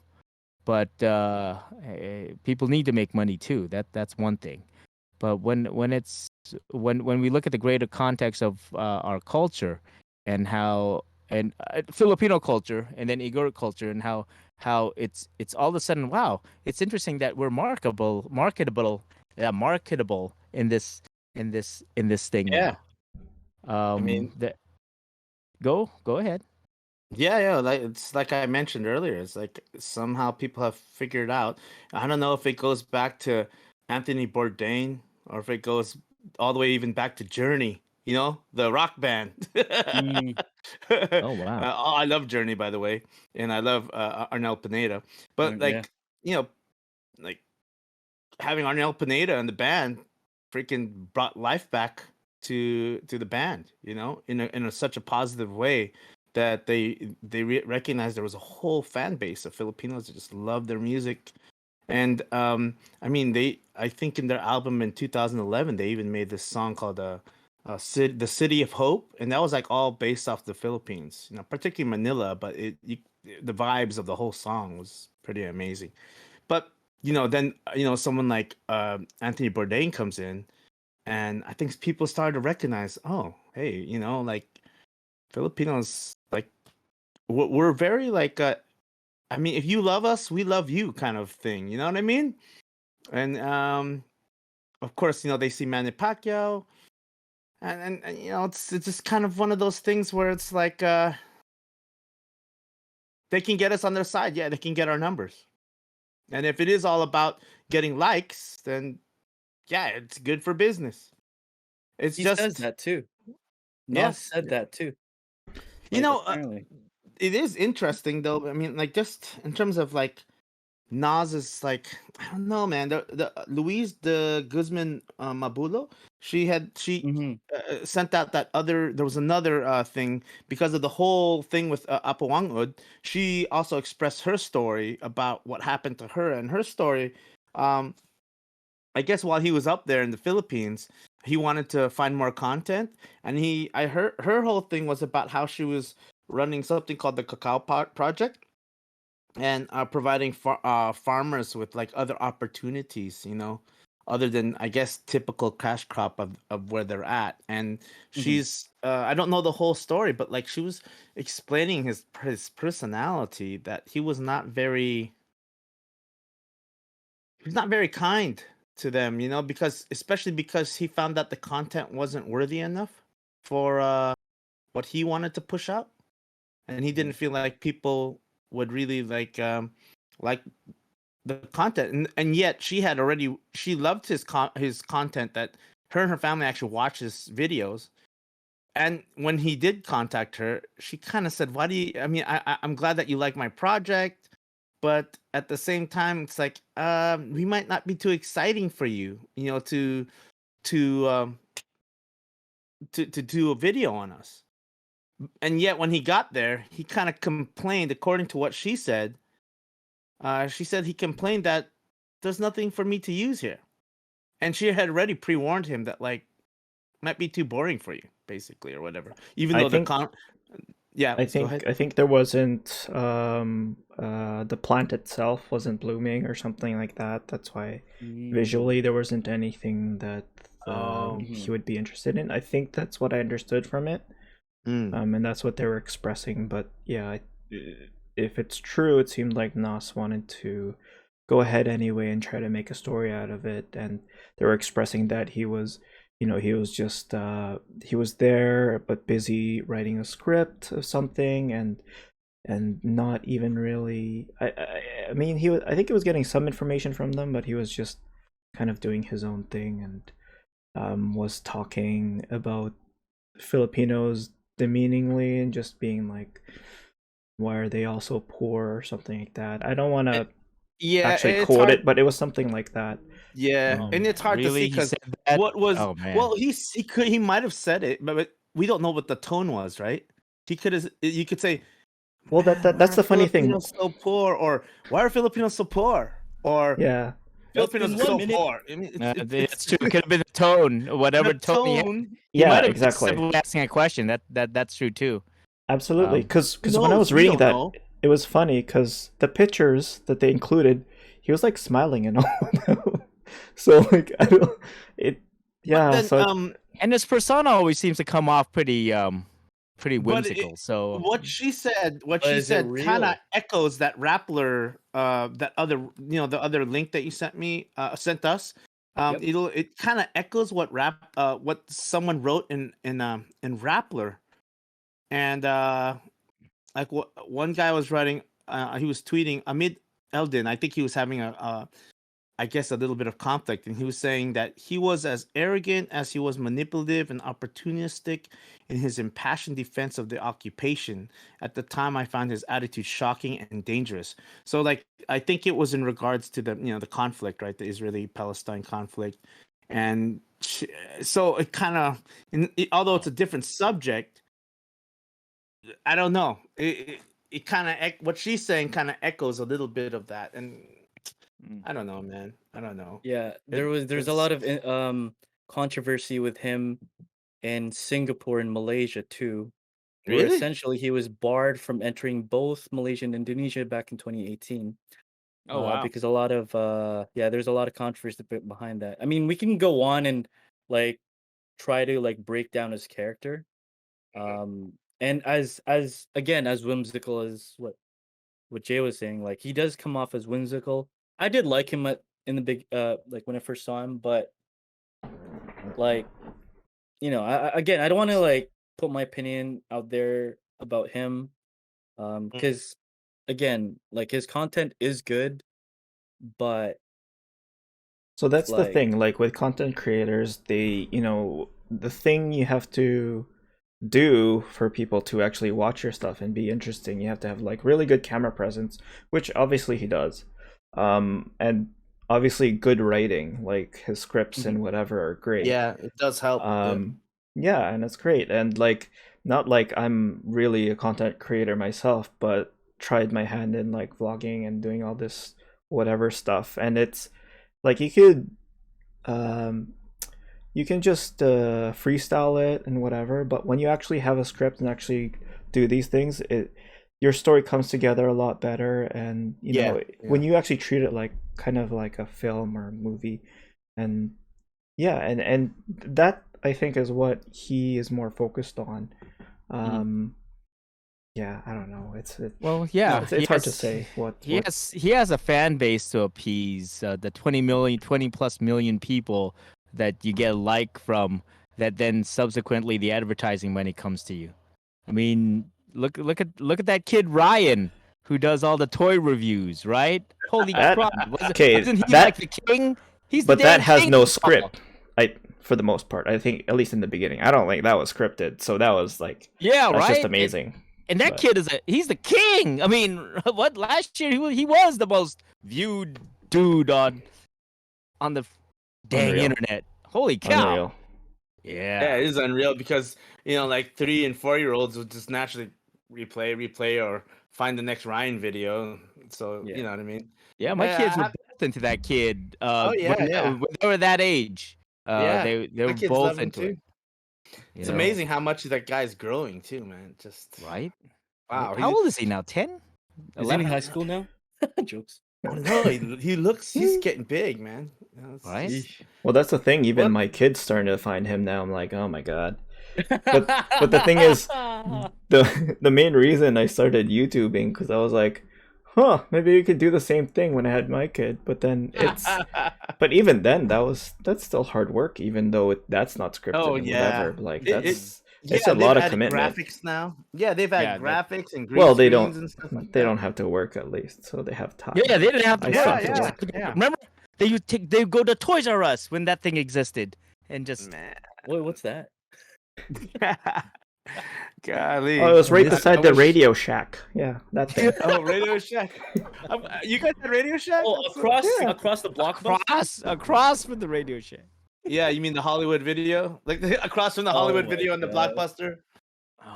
but people need to make money too. That's one thing. But when we look at the greater context of our culture and how and Filipino culture and then Igorot culture and how it's all of a sudden, wow, it's interesting that we're marketable in this thing Yeah. now. I mean, That go ahead. yeah. Like it's like I mentioned earlier. It's like somehow people have figured out. I don't know if it goes back to Anthony Bourdain or if it goes all the way even back to Journey. You know, the rock band. Oh wow. I love Journey, by the way, and I love Arnel Pineda. But Yeah. like, like having Arnel Pineda and the band freaking brought life back to the band, in such a positive way that they recognized there was a whole fan base of Filipinos that just loved their music. And I mean, I think in their album in 2011 they even made this song called the City of Hope, and that was like all based off the Philippines, particularly Manila, but the vibes of the whole song was pretty amazing. But then someone like Anthony Bourdain comes in, and I think people started to recognize, oh, hey, like Filipinos, like we're very like, I mean, if you love us, we love you, kind of thing. You know what I mean? And of course, they see Manny Pacquiao, and it's just kind of one of those things where it's like they can get us on their side. Yeah, they can get our numbers. And if it is all about getting likes, then yeah, it's good for business. It's He just says that too. yeah. Nas said that too. You Like, know, apparently. it is interesting though. I mean, like just in terms of like Nas is like, I don't know, man. The Louise de Guzman Mabulo, she Mhm. sent out that other. There was another thing because of the whole thing with Apo Wangud. She also expressed her story about what happened to her, and her story. Um, I guess while he was up there in the Philippines, he wanted to find more content, and I heard her whole thing was about how she was running something called the Cacao Project, and providing farmers with like other opportunities, other than I guess typical cash crop of where they're at. And Mhm. she's I don't know the whole story, but like she was explaining his personality, that he's not very kind to them, because especially because he found that the content wasn't worthy enough for what he wanted to push out, and he didn't Mhm. feel like people would really like the content, and yet she loved his content, that her and her family actually watch his videos. And when he did contact her, she kind of said, why do you I mean I'm glad that you like my project, but at the same time it's like, we might not be too exciting for you, to um to do a video on us. And yet when he got there, he kind of complained, according to what she said he complained that there's nothing for me to use here. And she had already pre-warned him that like might be too boring for you, basically, or whatever. Even I though think yeah, go ahead. I think there wasn't the plant itself wasn't blooming or something like that. That's why visually there wasn't anything that Oh. he would be interested in. I think that's what I understood from it. And that's what they were expressing. But yeah, if it's true, it seemed like Nas wanted to go ahead anyway and try to make a story out of it. And they were expressing that he was, he was just he was there but busy writing a script of something, and not even really. I mean, I think he was getting some information from them, but he was just kind of doing his own thing, and was talking about Filipinos demeaningly and just being like, why are they all so poor or something like that. I don't want to Yeah, actually it's quote hard. it, but it was something like that. Yeah, and it's hard to see Really? He because said that? what was Oh man. well, he might have said it, but we don't know what the tone was, right? He could have. You could say, Well, "Man, why that's are the funny thing. Filipinos so poor?" Or "Why are Filipinos so poor?" Or Yeah, That's "Filipinos been are so 1 minute. poor." I mean, That's true. It could have been the tone, whatever the tone he had. tone. He yeah, might have just exactly. simply asking a question. That's true too. Absolutely, Um, because Who when I knows? was We reading don't that, know. it was funny because the pictures that they included, he was like smiling and all of them. So like I don't it. But Yeah, then, so and his persona always seems to come off pretty but whimsical. So what But she is it said kind of real? echoes that Rappler, that other, the other link that you sent us. Yep. It kind of echoes what someone wrote in Rappler. And like what one guy was writing, he was tweeting amid Eldon. I think he was having I guess a little bit of conflict, and he was saying that he was as arrogant as he was manipulative and opportunistic in his impassioned defense of the occupation. At the time, I found his attitude shocking and dangerous. So, like, I think it was in regards to the conflict, right? The Israeli-Palestine conflict, and so it kind of, although it's a different subject, I don't know. It kind of, what she's saying kind of echoes a little bit of that, and I don't know, man. I don't know. Yeah, there's a It's lot of controversy with him in Singapore and Malaysia too, where really. essentially he was barred from entering both Malaysia and Indonesia back in 2018. oh wow. Because a lot of there's a lot of controversy behind that. I mean, we can go on and like try to like break down his character. And as again as whimsical as what Jay was saying, like he does come off as whimsical. I did like him in the big like when I first saw him, but like again, I don't want to like put my opinion out there about him, because again, like his content is good, but so that's the like thing. Like with content creators, they the thing you have to do for people to actually watch your stuff and be interesting, you have to have like really good camera presence, which obviously he does, and obviously good writing, like his scripts Mhm. and whatever are great. Yeah, it does help. Yeah, and it's great. And like not like I'm really a content creator myself, but tried my hand in like vlogging and doing all this whatever stuff, and it's like um you can just freestyle it and whatever, but when you actually have a script and actually do these things, your story comes together a lot better, and when you actually treat it like kind of like a film or a movie, and and that I think is what he is more focused on. Yeah, I don't know. It's hard to say what he has a fan base to appease, the 20 plus million people that you get a like from, that then subsequently the advertising money comes to you. I mean, look at that kid Ryan, who does all the toy reviews, right? Holy crap! Isn't he like the king? He's the but that damn has king. no script. For the most part, I think, at least in the beginning, I don't think that was scripted. So that was like, Yeah, that's right. just amazing. And that kid he's the king. I mean, what, last year he was the most viewed dude on the dang Unreal. internet. Holy cow. Unreal. Yeah, it is unreal because like 3 and 4-year-olds would just naturally replay, or find the next Ryan video. So you know what I mean. Yeah, my kids were both into that kid. When they were that age. They were both into it. It's amazing how much that guy's growing too, man. Just right. Wow. How old is he now? 10? Is he in high school now? Jokes. No, he's getting big, man. Right. Well, that's the thing. Even my kid's starting to find him now. I'm like, oh my god. But the thing is, the main reason I started YouTubing, because I was like, maybe we could do the same thing when I had my kid. But then but even then, that's still hard work, even though that's not scripted and whatever. Like it's a lot of commitment. Graphics now. Yeah, they've had graphics and green well, they screens don't. And stuff like they that. don't have to work, at least, so they have time. Yeah, they didn't have to work. Yeah. Remember, they go to Toys R Us when that thing existed, and just what's that? Golly. Oh, it was right beside the Radio Shack. Yeah, that thing. Oh, Radio Shack. You guys had Radio Shack? Oh, across the block. Across from the Radio Shack. Yeah, you mean the Hollywood Video? Like across from the Hollywood Video and the Blockbuster?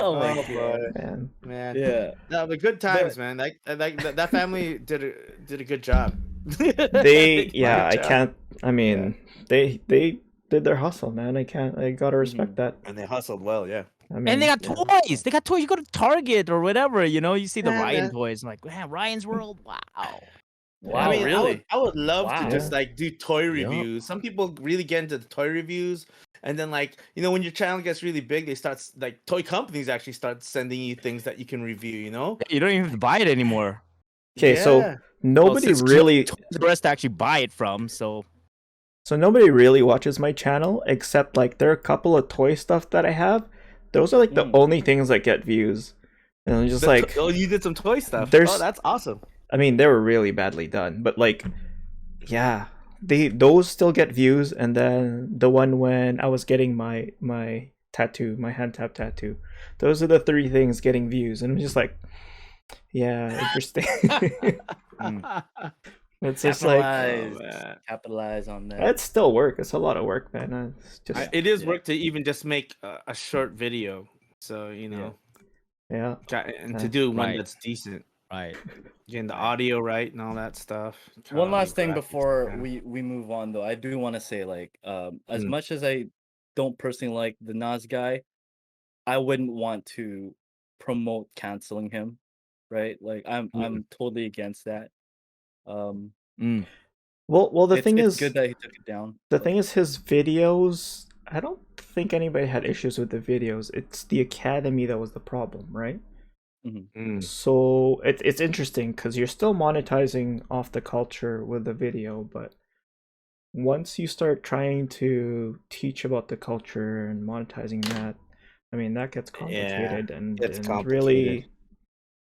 Oh my god, man. Yeah. No, but good times, man. That family did a good job. I mean, they did their hustle, man. I gotta respect that. And they hustled well, yeah. I mean, and they got toys. They got toys. You go to Target or whatever, you see the Ryan toys. I'm like, man, Ryan's World. Wow. Wow, I mean, really? I would love to just do toy reviews. Some people really get into the toy reviews, and then when your channel gets really big, they start toy companies actually start sending you things that you can review. You don't even have to buy it anymore. Okay, so nobody really the rest to actually buy it from. So nobody really watches my channel, except there are a couple of toy stuff that I have. Those are the only things that get views, and I'm just you did some toy stuff. That's awesome. I mean, they were really badly done, but those still get views. And then the one when I was getting my tattoo, my hand tap tattoo, those are the 3 things getting views, and I'm just like, yeah, interesting. It's just capitalize on that. It's still work. It's a lot of work, man. It is work to even just make a short video. So yeah, and to do one that's decent, right? Getting the audio right and all that stuff. One last thing before we move on, though, I do want to say, as much as I don't personally like the NAS guy, I wouldn't want to promote canceling him, right? I'm totally against that. Well, the thing is, it's good that he took it down. The thing is, his videos, I don't think anybody had issues with the videos. It's the Academy that was the problem, right? So it's interesting because you're still monetizing off the culture with the video, but once you start trying to teach about the culture and monetizing that, I mean, that gets complicated and really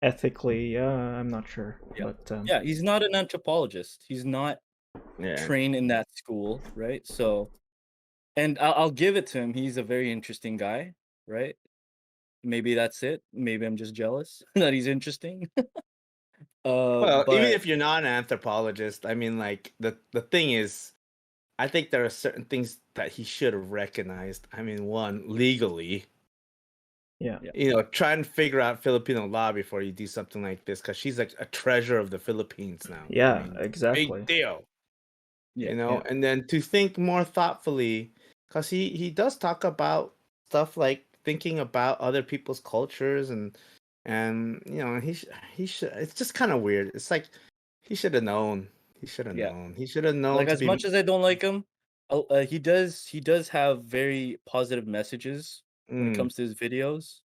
ethically, I'm not sure. But he's not an anthropologist. He's not trained in that school, right? So, and I'll give it to him. He's a very interesting guy, right? Maybe that's it. Maybe I'm just jealous that he's interesting. Even if you're not an anthropologist, I mean, the thing is, I think there are certain things that he should have recognized. I mean, one, legally. Yeah. Try and figure out Filipino law before you do something like this, because she's a treasure of the Philippines now. Yeah, exactly. Big deal. And then to think more thoughtfully, because he does talk about stuff like thinking about other people's cultures and and he should. It's just kind of weird. It's like he should have known. He should have Yeah. known. He should have known Like to as be. much as I don't like him, he does have very positive messages when it Mm, comes to his videos.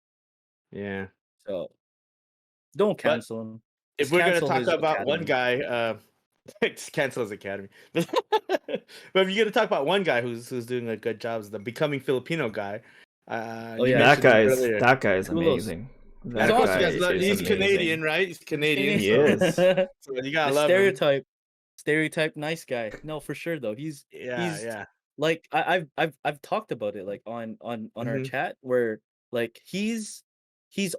yeah. So don't But cancel him. if Just we're gonna cancel talk his about one academy. guy, just cancel his academy. But if you're gonna talk about one guy who's doing a good job, is the becoming Filipino guy. Oh, You yeah. That mentioned him guy's earlier. Kulos. amazing. He's And That of course, guy you awesome. guys love, is he's amazing. Canadian, right? He's Canadian, Canadian. He is. so you gotta The love him. stereotype nice guy. No, for sure though. He's Yeah. like I've talked about it like on our Hmm. chat where like he's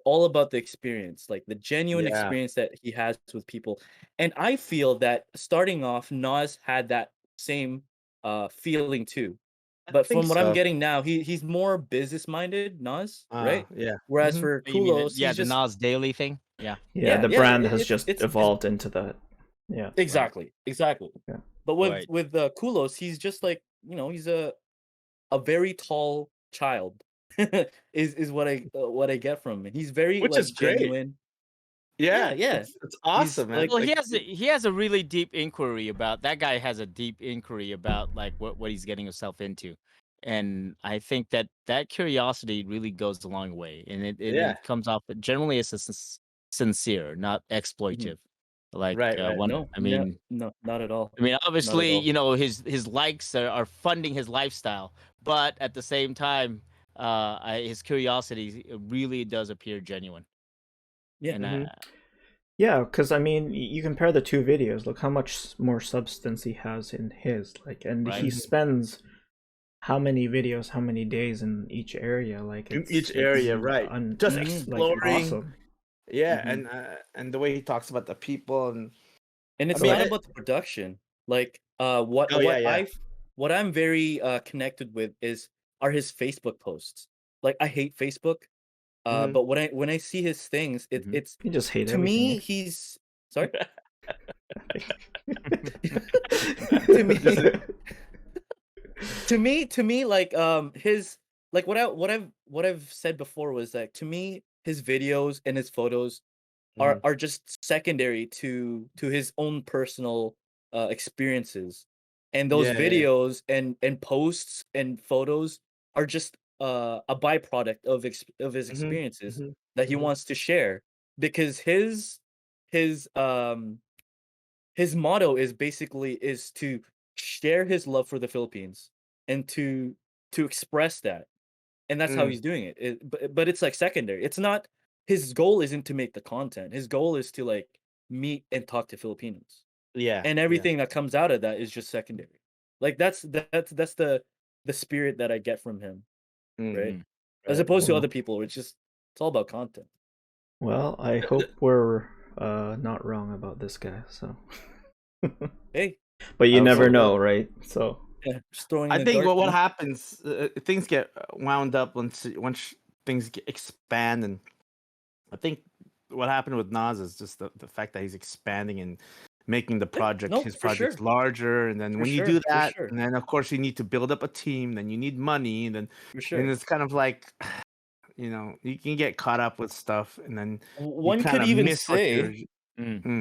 all about the experience, like the genuine Yeah. experience that he has with people. And I feel that starting off, Nas had that same feeling too. I But think from what I'm so. getting now, he's more business minded, Nas, right? Yeah. Whereas Mhm. for You mean Kulos, yeah, he's the just Nas Daily thing? Yeah. Yeah, the yeah, brand has just it's evolved into that. Yeah. exactly. Yeah. But with Right. Kulos, he's just like, he's a very tall child. Is what I get from him. He's very Which is like great. genuine. Yeah. Yeah. It's awesome, man. like- Well, Like, he has a really deep inquiry about that guy has a deep inquiry about like what he's getting himself into. And I think that curiosity really goes a long way, and Yeah. it comes off generally as sincere, not exploitive. Like Right. No, I mean, no, not at all. obviously, all. his likes are funding his lifestyle, but at the same time, his curiosity really does appear genuine. Yeah. And Mhm. Yeah, because I mean, you compare the two videos. Look how much more substance he has in his. Like, and he Right. spends how many videos, how many days in each area. Like, In it's each area, it's right? un- Just Mhm. like exploring. awesome. Yeah, Mhm. and the way he talks about the people and And it's I mean, not about the production. Like what Oh, yeah. what I'm very connected with are his Facebook posts. Like I hate Facebook. Mhm. But when I see his things, Mhm. it's You just hate to everything. me eh? he's sorry. to me like his like what I've said before was that to me his videos and his photos Mhm. are just secondary to his own personal experiences, and those Yeah. videos and posts and photos are just a byproduct of his Mhm. experiences Mhm. that he Mhm. wants to share, because his his motto is basically is to share his love for the Philippines and to express that, and that's how Mm. he's doing it. But it's like secondary. It's not his goal isn't to make the content. His goal is to like meet and talk to Filipinos, Yeah. and everything that comes out of that is just secondary. Like that's the spirit that I get from him, right? Mhm. As Right. opposed to Well, other people, it's all about content. well, I hope we're not wrong about this guy. So, Hey, but you I never hope so. know, right? So, yeah, just throwing I in the think dark. what man. happens, things get wound up once things expand, and I think what happened with Nas is just the fact that he's expanding and making the project No, his for projects sure, larger, and then for when you sure, do for that, sure, and then of course you need to build up a team, then you need money, and for then sure. it's kind of like you can get caught up with stuff, and then you One kind could of even miss what you're. say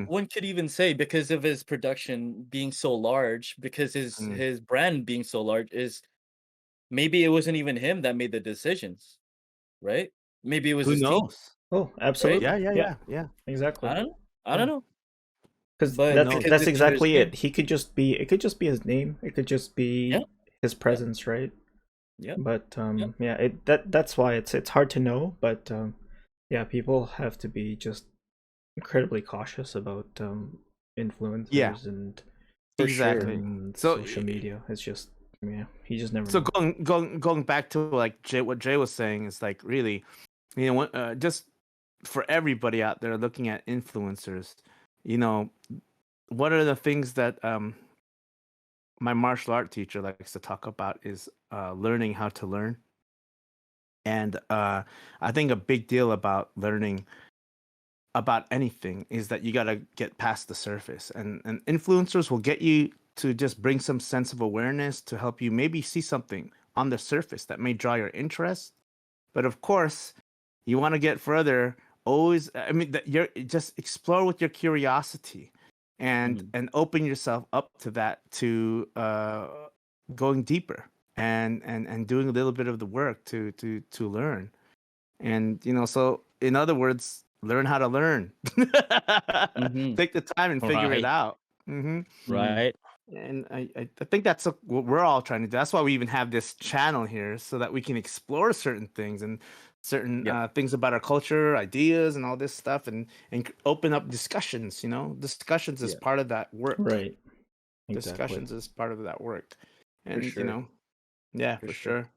One could even say because of his production being so large, because Mm. his brand being so large, is maybe it wasn't even him that made the decisions, right? Maybe it was Who his team, knows? oh, right? absolutely, Yeah. exactly. I don't know. I Yeah. don't know. Because Who But knows? because that's it's in his exactly name. it. He could just be. It could just be his name. It could just Yeah, be his yeah, presence, right? yeah, But yeah. yeah, that's why it's hard to know. But yeah, people have to be just incredibly cautious about Yeah, influencers and For sure. exactly. So social media. It's just yeah, you just never so know. going back to like what Jay was saying is like really, just for everybody out there looking at influencers, you know, what are the things that my martial art teacher likes to talk about is learning how to learn. And I think a big deal about learning about anything is that you got to get past the surface, and influencers will get you to just bring some sense of awareness to help you maybe see something on the surface that may draw your interest. But of course, you want to get further always, I mean, that you're just explore with your curiosity, and Mhm. and open yourself up to that, to going deeper, and doing a little bit of the work to learn. And so in other words, learn how to learn. Mhm. Take the time and figure it Right. out. Hmm. Mhm. Right. And I think that's what we're all trying to do. That's why we even have this channel here, so that we can explore certain things, and certain Yep. things about our culture, ideas, and all this stuff, and open up discussions. Discussions is Yeah. part of that work. Right. Exactly. Discussions is part of that work. For And sure. yeah, For for sure. sure.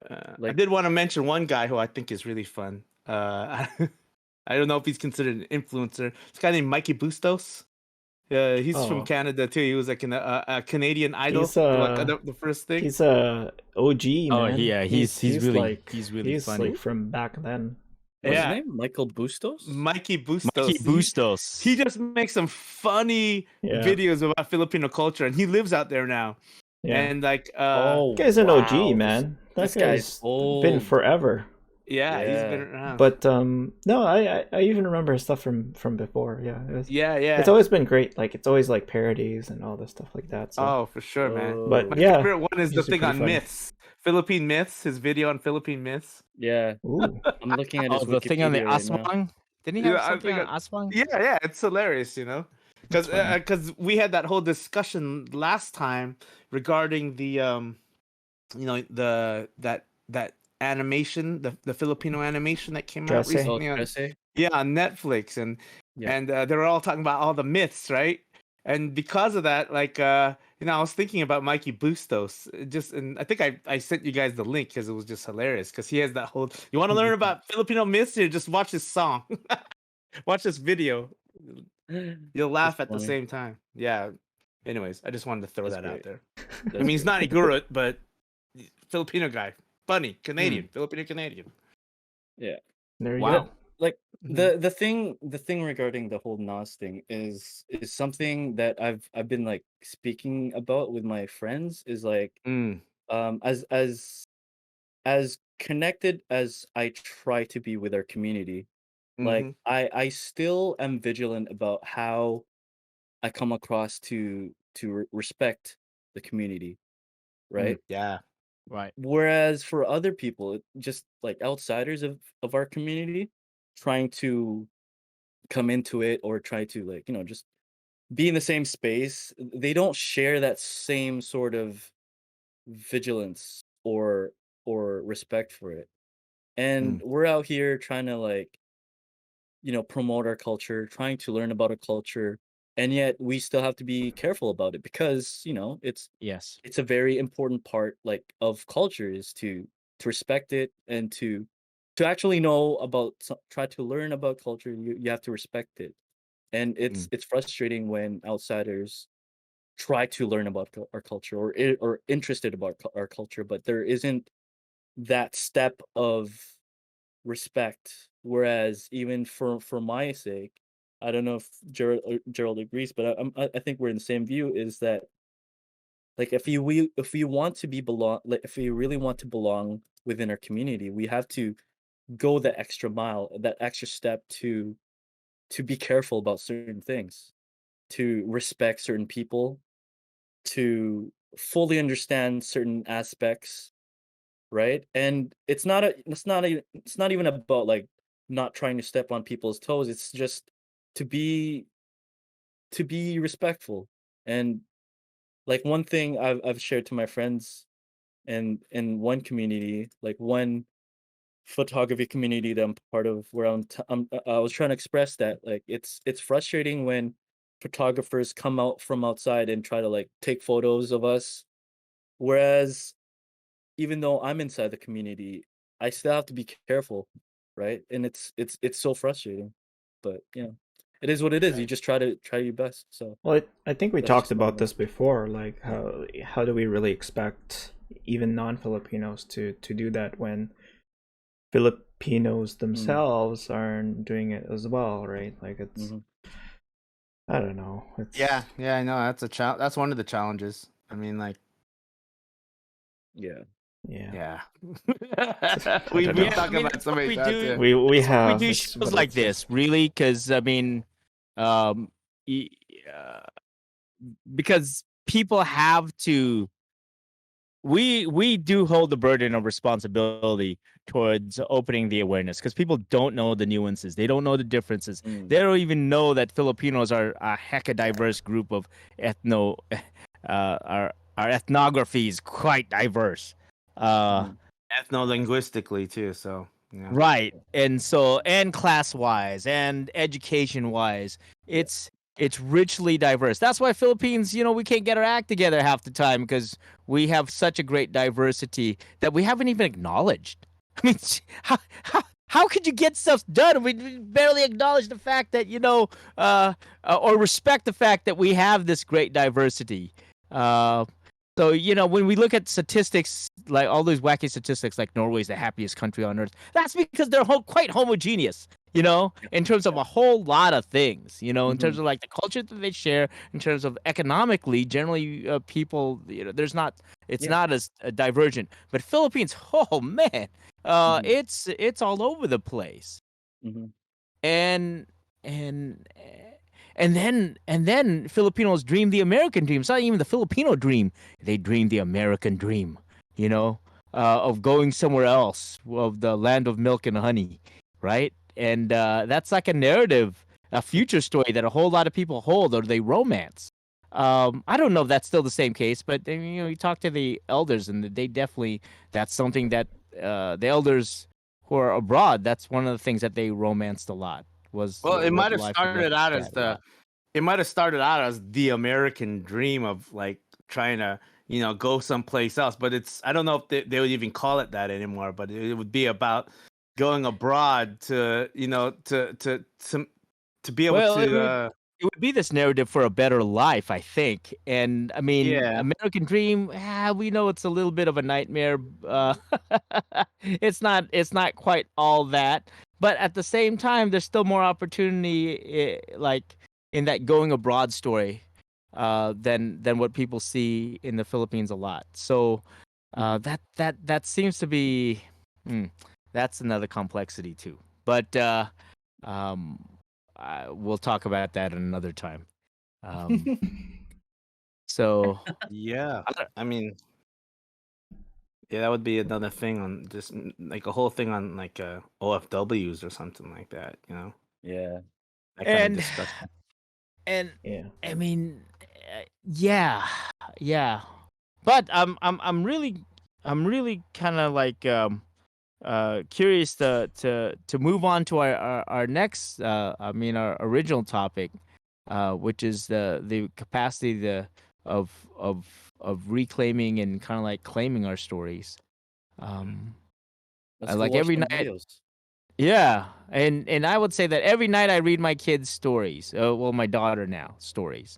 I Like, did want to mention one guy who I think is really fun. I don't know if he's considered an influencer. This guy named Mikey Bustos. He's from Oh, Canada too. He was like a Canadian Idol, he's like the first thing. he's a OG, Oh, man. yeah, he's really he's funny. like from back then. what's his Yeah, name? Michael Bustos? Mikey Mikey Bustos. He Bustos. just makes some funny Yeah, videos about Filipino culture, and he lives out there now. yeah. And like, Oh, That guy's an OG, wow. man. That This guy's guy's been old. forever. yeah, he's been Yeah. around. But no, I even remember his stuff from before. Yeah, yeah, it's yeah. always been great. Like it's always like parodies and all this stuff like that. So, Oh, for sure, man. but My Oh, yeah, favorite one is the he's thing pretty on funny. myths, Philippine myths. His video on Philippine myths. yeah. Ooh, I'm looking at Oh, his the thing on the Wikipedia right now. Aswang. Didn't he Yeah, have I something think. on Aswang? Yeah, it's hilarious, that's funny. because we had that whole discussion last time regarding the that animation, the Filipino animation that came out Dresse. Oh, recently on Trece? on Netflix, and Yeah. they were all talking about all the myths, right? And because of that, like I was thinking about Mikey Bustos, and I think I sent you guys the link because it was just hilarious, because he has that whole. You want to learn about Filipino myths? Here, just watch this song, watch this video. You'll That's laugh at the funny. same time. Yeah. Anyways, I just wanted to throw That's that out great. there. I That's mean, he's not great. Igorot, but Filipino guy, funny Canadian, Filipino Canadian. Yeah. There you Wow. go. Like Mhm. the thing regarding the whole NAS thing is something that I've been like speaking about with my friends, is like Mm. as connected as I try to be with our community, like Mm-hmm. I still am vigilant about how I come across to respect the community, right? Yeah. Right. Whereas for other people, just like outsiders of our community, trying to come into it or try to, like, just be in the same space, they don't share that same sort of vigilance or respect for it. And Mm. we're out here trying to, like, promote our culture, trying to learn about a culture, and yet we still have to be careful about it, because Yes. it's a very important part, like, of culture, is to respect it, and to actually know about, try to learn about culture. You have to respect it. And it's Mm. it's frustrating when outsiders try to learn about our culture, or interested about our culture, but there isn't that step of respect. Whereas, even for my sake, I don't know if Gerald agrees, but I think we're in the same view, is that, like, if we want to be belong like if we really want to belong within our community, we have to go the extra mile, that extra step, to be careful about certain things, to respect certain people, to fully understand certain aspects, right? And it's not even about, like, not trying to step on people's toes. It's just to be respectful. And, like, one thing I've shared to my friends, and in one community, like one photography community that I'm part of, where I was trying to express that, like, it's frustrating when photographers come out from outside and try to, like, take photos of us, whereas, even though I'm inside the community, I still have to be careful, right? And it's so frustrating, but it is what it is. You Right. just try your best. So Well, I think we that's talked just my about this before. Like how do we really expect even non-Filipinos to do that when Filipinos Mm, themselves aren't doing it as well, right? Like it's mhm. I don't know. Yeah, It's yeah, I know that's a that's one of the challenges. I mean, like, Yeah. Yeah. We've don't been know. talking about so many we times. do. Yeah. We We have do it's, shows but like it's this, really, because I mean, um, y- uh, because people have to. We do hold the burden of responsibility towards opening the awareness because people don't know the nuances. They don't know the differences. Mm. They don't even know that Filipinos are a heck of diverse group of ethno. Our ethnography is quite diverse. Mhm. Ethno-linguistically too. So yeah. Right. And so and class wise and education wise, it's richly diverse. That's why Philippines, we can't get our act together half the time because we have such a great diversity that we haven't even acknowledged. I mean, how could you get stuff done? We barely acknowledge the fact that, or respect the fact that we have this great diversity. Uh, so, when we look at statistics, like all those wacky statistics, like Norway's the happiest country on earth, that's because they're quite homogeneous, in terms of a whole lot of things, in terms Mhm. of like the culture that they share, in terms of economically, generally, people, it's Yeah. not as divergent. But Philippines, oh man, Mhm. it's all over the place. Mhm. and and and then Filipinos dream the American dream. It's not even the Filipino dream. They dream the American dream, of going somewhere else, of the land of milk and honey, right? And that's like a narrative, a future story that a whole lot of people hold or they romance. I don't know if that's still the same case, but you talk to the elders, and they definitely that's something that the elders who are abroad. That's one of the things that they romanced a lot. Was Well, it what might have life was like started out as abroad a lot. the American dream of like trying to go someplace else. But I don't know if they would even call it that anymore. But it would be about going abroad to to be able Well, to it would be this narrative for a better life, I think. And I mean, yeah. American Dream, we know it's a little bit of a nightmare. Uh, it's not quite all that, but at the same time, there's still more opportunity, like in that going abroad story, than what people see in the Philippines a lot. So, Mhm. that seems to be, that's another complexity too. But um, we'll talk about that another time. Um, so Yeah. I don't- I mean, yeah, that would be another thing on just like a whole thing on like OFWs or something like that. Yeah. That kind of and discussion. and Yeah. I mean, yeah, yeah. But I'm really kind of like curious to move on to our next our original topic, which is the capacity of of of reclaiming and kind of like claiming our stories. Um, Let's go like watch every some night, videos. yeah, and I would say that every night I read my kids stories. Well, my daughter now stories,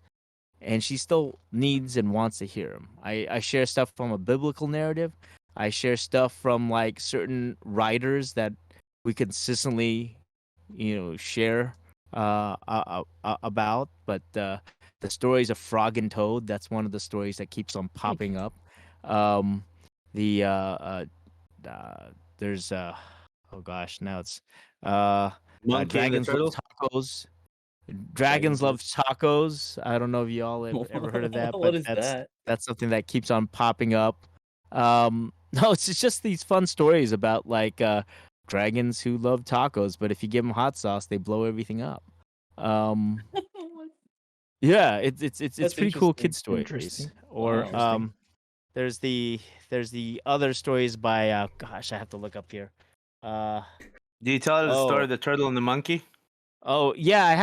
and she still needs and wants to hear them. I share stuff from a biblical narrative. I share stuff from like certain writers that we consistently, share about. But the stories of Frog and Toad, that's one of the stories that keeps on popping up. Um, the uh, there's oh gosh, now it's uh, Monkey and the Dragons Love Turtle. Tacos. Dragons Dragons love Love. tacos. I don't know if y'all have ever heard of that, but What is that's that? that's something that keeps on popping up. No, it's just these fun stories about like dragons who love tacos, but if you give them hot sauce, they blow everything up. Um, yeah, it's That's pretty cool interesting. kid stories. Interesting. Or Wow. Interesting. there's the other stories by gosh, I have to look up here. Uh, Do you tell her the story oh of the turtle and the monkey? oh yeah, I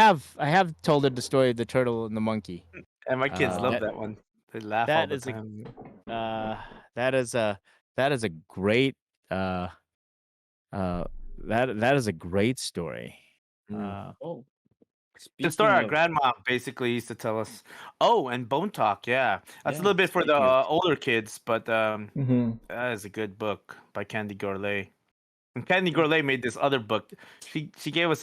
have told her the story of the turtle and the monkey. And my kids love That that one. They laugh all that the is a time. uh that is a that is a great uh uh that is a great story. Mm. Oh, The story speaking our of, grandma basically used to tell us. Oh, and Bone Talk, yeah, that's a yeah, little bit for the speaking of, older kids, but Hmm. that is a good book by Candy Gourley. And Candy Gourlay made this other book. She gave us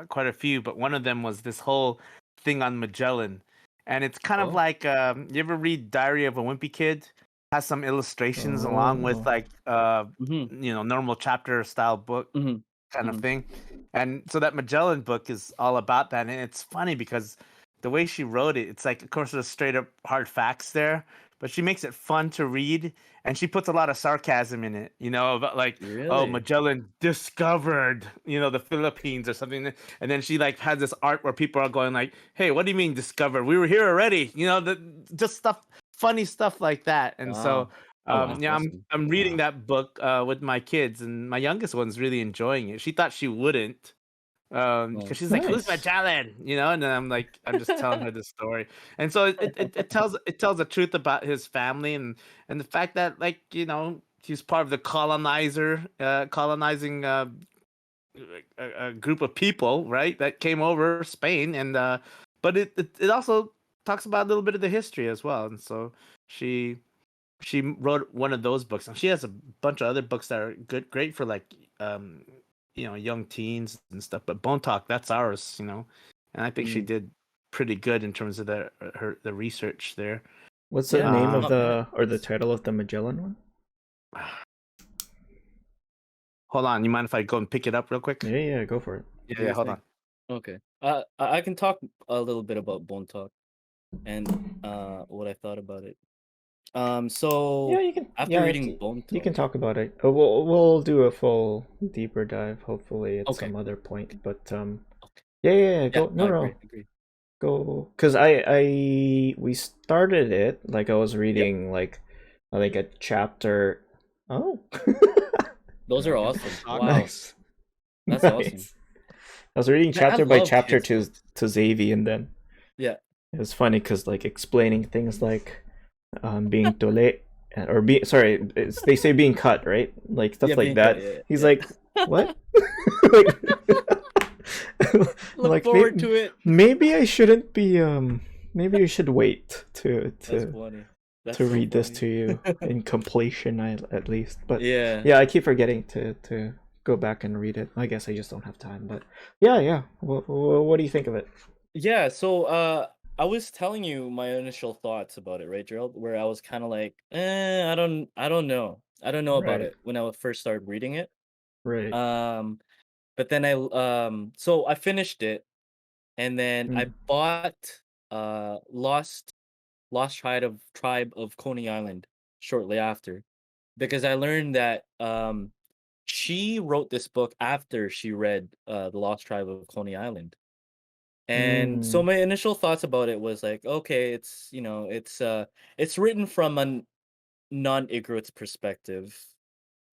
quite a few, but one of them was this whole thing on Magellan, and it's kind of oh, like you ever read Diary of a Wimpy Kid? has some illustrations along with Oh. like Mm-hmm. normal chapter style book Mm-hmm. kind of Mm-hmm. thing. And so that Magellan book is all about that. And it's funny because the way she wrote it, it's like, of course, there's straight up hard facts there, but she makes it fun to read. And she puts a lot of sarcasm in it, about like, oh, Really? Magellan discovered, the Philippines or something. And then she like has this art where people are going like, hey, what do you mean discovered? We were here already, just stuff, funny stuff like that. And so, Wow. Oh, wow. that's yeah, awesome. I'm reading Wow. that book with my kids, and my youngest one's really enjoying it. She thought she wouldn't, because she's like, "Who's Nice. Magellan?" And then I'm just telling her the story, and so it tells the truth about his family and the fact that he's part of the colonizing a group of people, right, that came over Spain, and but it also talks about a little bit of the history as well, and so she she wrote one of those books, and she has a bunch of other books that are great for like young teens and stuff. But Bone Talk, that's ours. And I think she Mm. did pretty good in terms of the research there. What's the Yeah, name of not bad. the title of the Magellan one? Hold on, you mind if I go and pick it up real quick? Yeah, go for it. Yeah, Do your hold thing. on. Okay. I can talk a little bit about Bone Talk and what I thought about it. So Yeah, you can. after Yeah, reading Bone you can Talk, talk about it. We'll do a full deeper dive, hopefully at okay. some other point. But Okay. yeah, Yeah, go. no, No, agree. go. Because we started it like I was Yep. reading like a chapter. Oh, Those are Yeah, awesome. talk. Wow. nice, That's awesome. nice. I was reading Man, I chapter by love chapter kids to books. Xavi, and then Yeah. it was funny because like explaining things like being tole or be sorry, they say being cut, right? Like stuff Yeah, like being cut. that. Yeah. He's Yeah. like, what? Like, Look like forward to it. maybe I shouldn't be maybe you should wait That's funny. That's to so read this funny. to you in completion at least. But Yeah. yeah, I keep forgetting to go back and read it. I guess I just don't have time. But yeah. What do you think of it? Yeah, so I was telling you my initial thoughts about it, right, Gerald? Where I was kind of like, I don't know. I don't know about Right, it when I first started reading it. right. But then so I finished it, and then I Mm. bought Lost Tribe of Coney Island shortly after, because I learned that she wrote this book after she read The Lost Tribe of Coney Island. And so Mm. my initial thoughts about it was like, okay, it's written from a non-Igorot's perspective.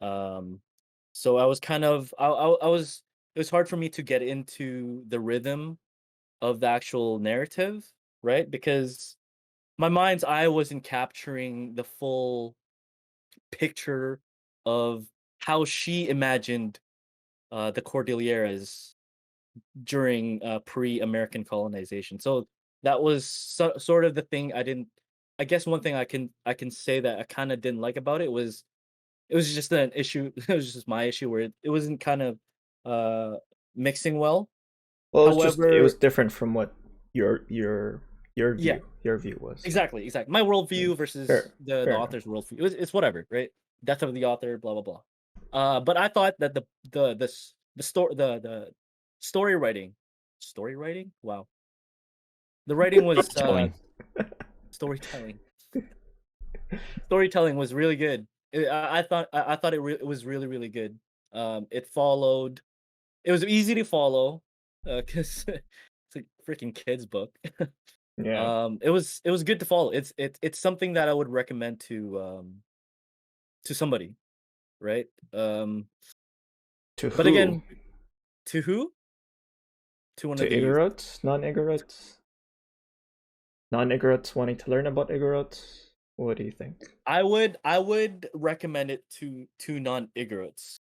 Um so I was kind of I was it was hard for me to get into the rhythm of the actual narrative, right? Because my mind's eye wasn't capturing the full picture of how she imagined the Cordilleras during pre-American colonization. So that was sort of the thing I didn't. I guess one thing I can say that I kind of didn't like about it was just an issue. It was just my issue where it wasn't kind of uh mixing well. Well, it was However, different from what your yeah, view was. exactly. My Yeah. worldview versus Fair, the fair enough. author's worldview. It's whatever, right? Death of the author, blah blah blah. But I thought that the story writing. Wow, the writing was Storytelling. storytelling. Storytelling was really good. I thought it was really really good. It followed. It was easy to follow, because it's a freaking kids book. Yeah. It was good to follow. It's something that I would recommend to somebody, right? To But who? again, to who? To one To of the youth. Igorots? Non-Igorots wanting to learn about Igorots? What do you think? I would recommend it to non-Igorots,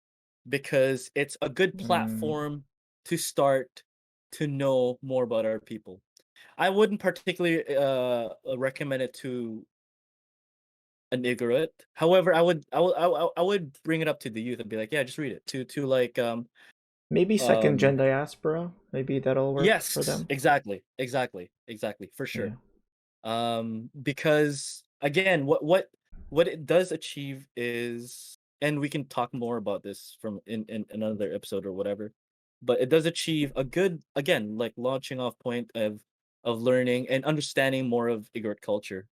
because it's a good Mm, platform to start to know more about our people. I wouldn't particularly recommend it to an Igorot. However, I would bring it up to the youth and be like, yeah, just read it. To like maybe second um gen diaspora. Maybe that'll work for yes, them. exactly, for Yeah. sure. Because again, what what it does achieve is, and we can talk more about this from in another episode or whatever, but it does achieve a good, again, like launching off point of learning and understanding more of Igorot culture.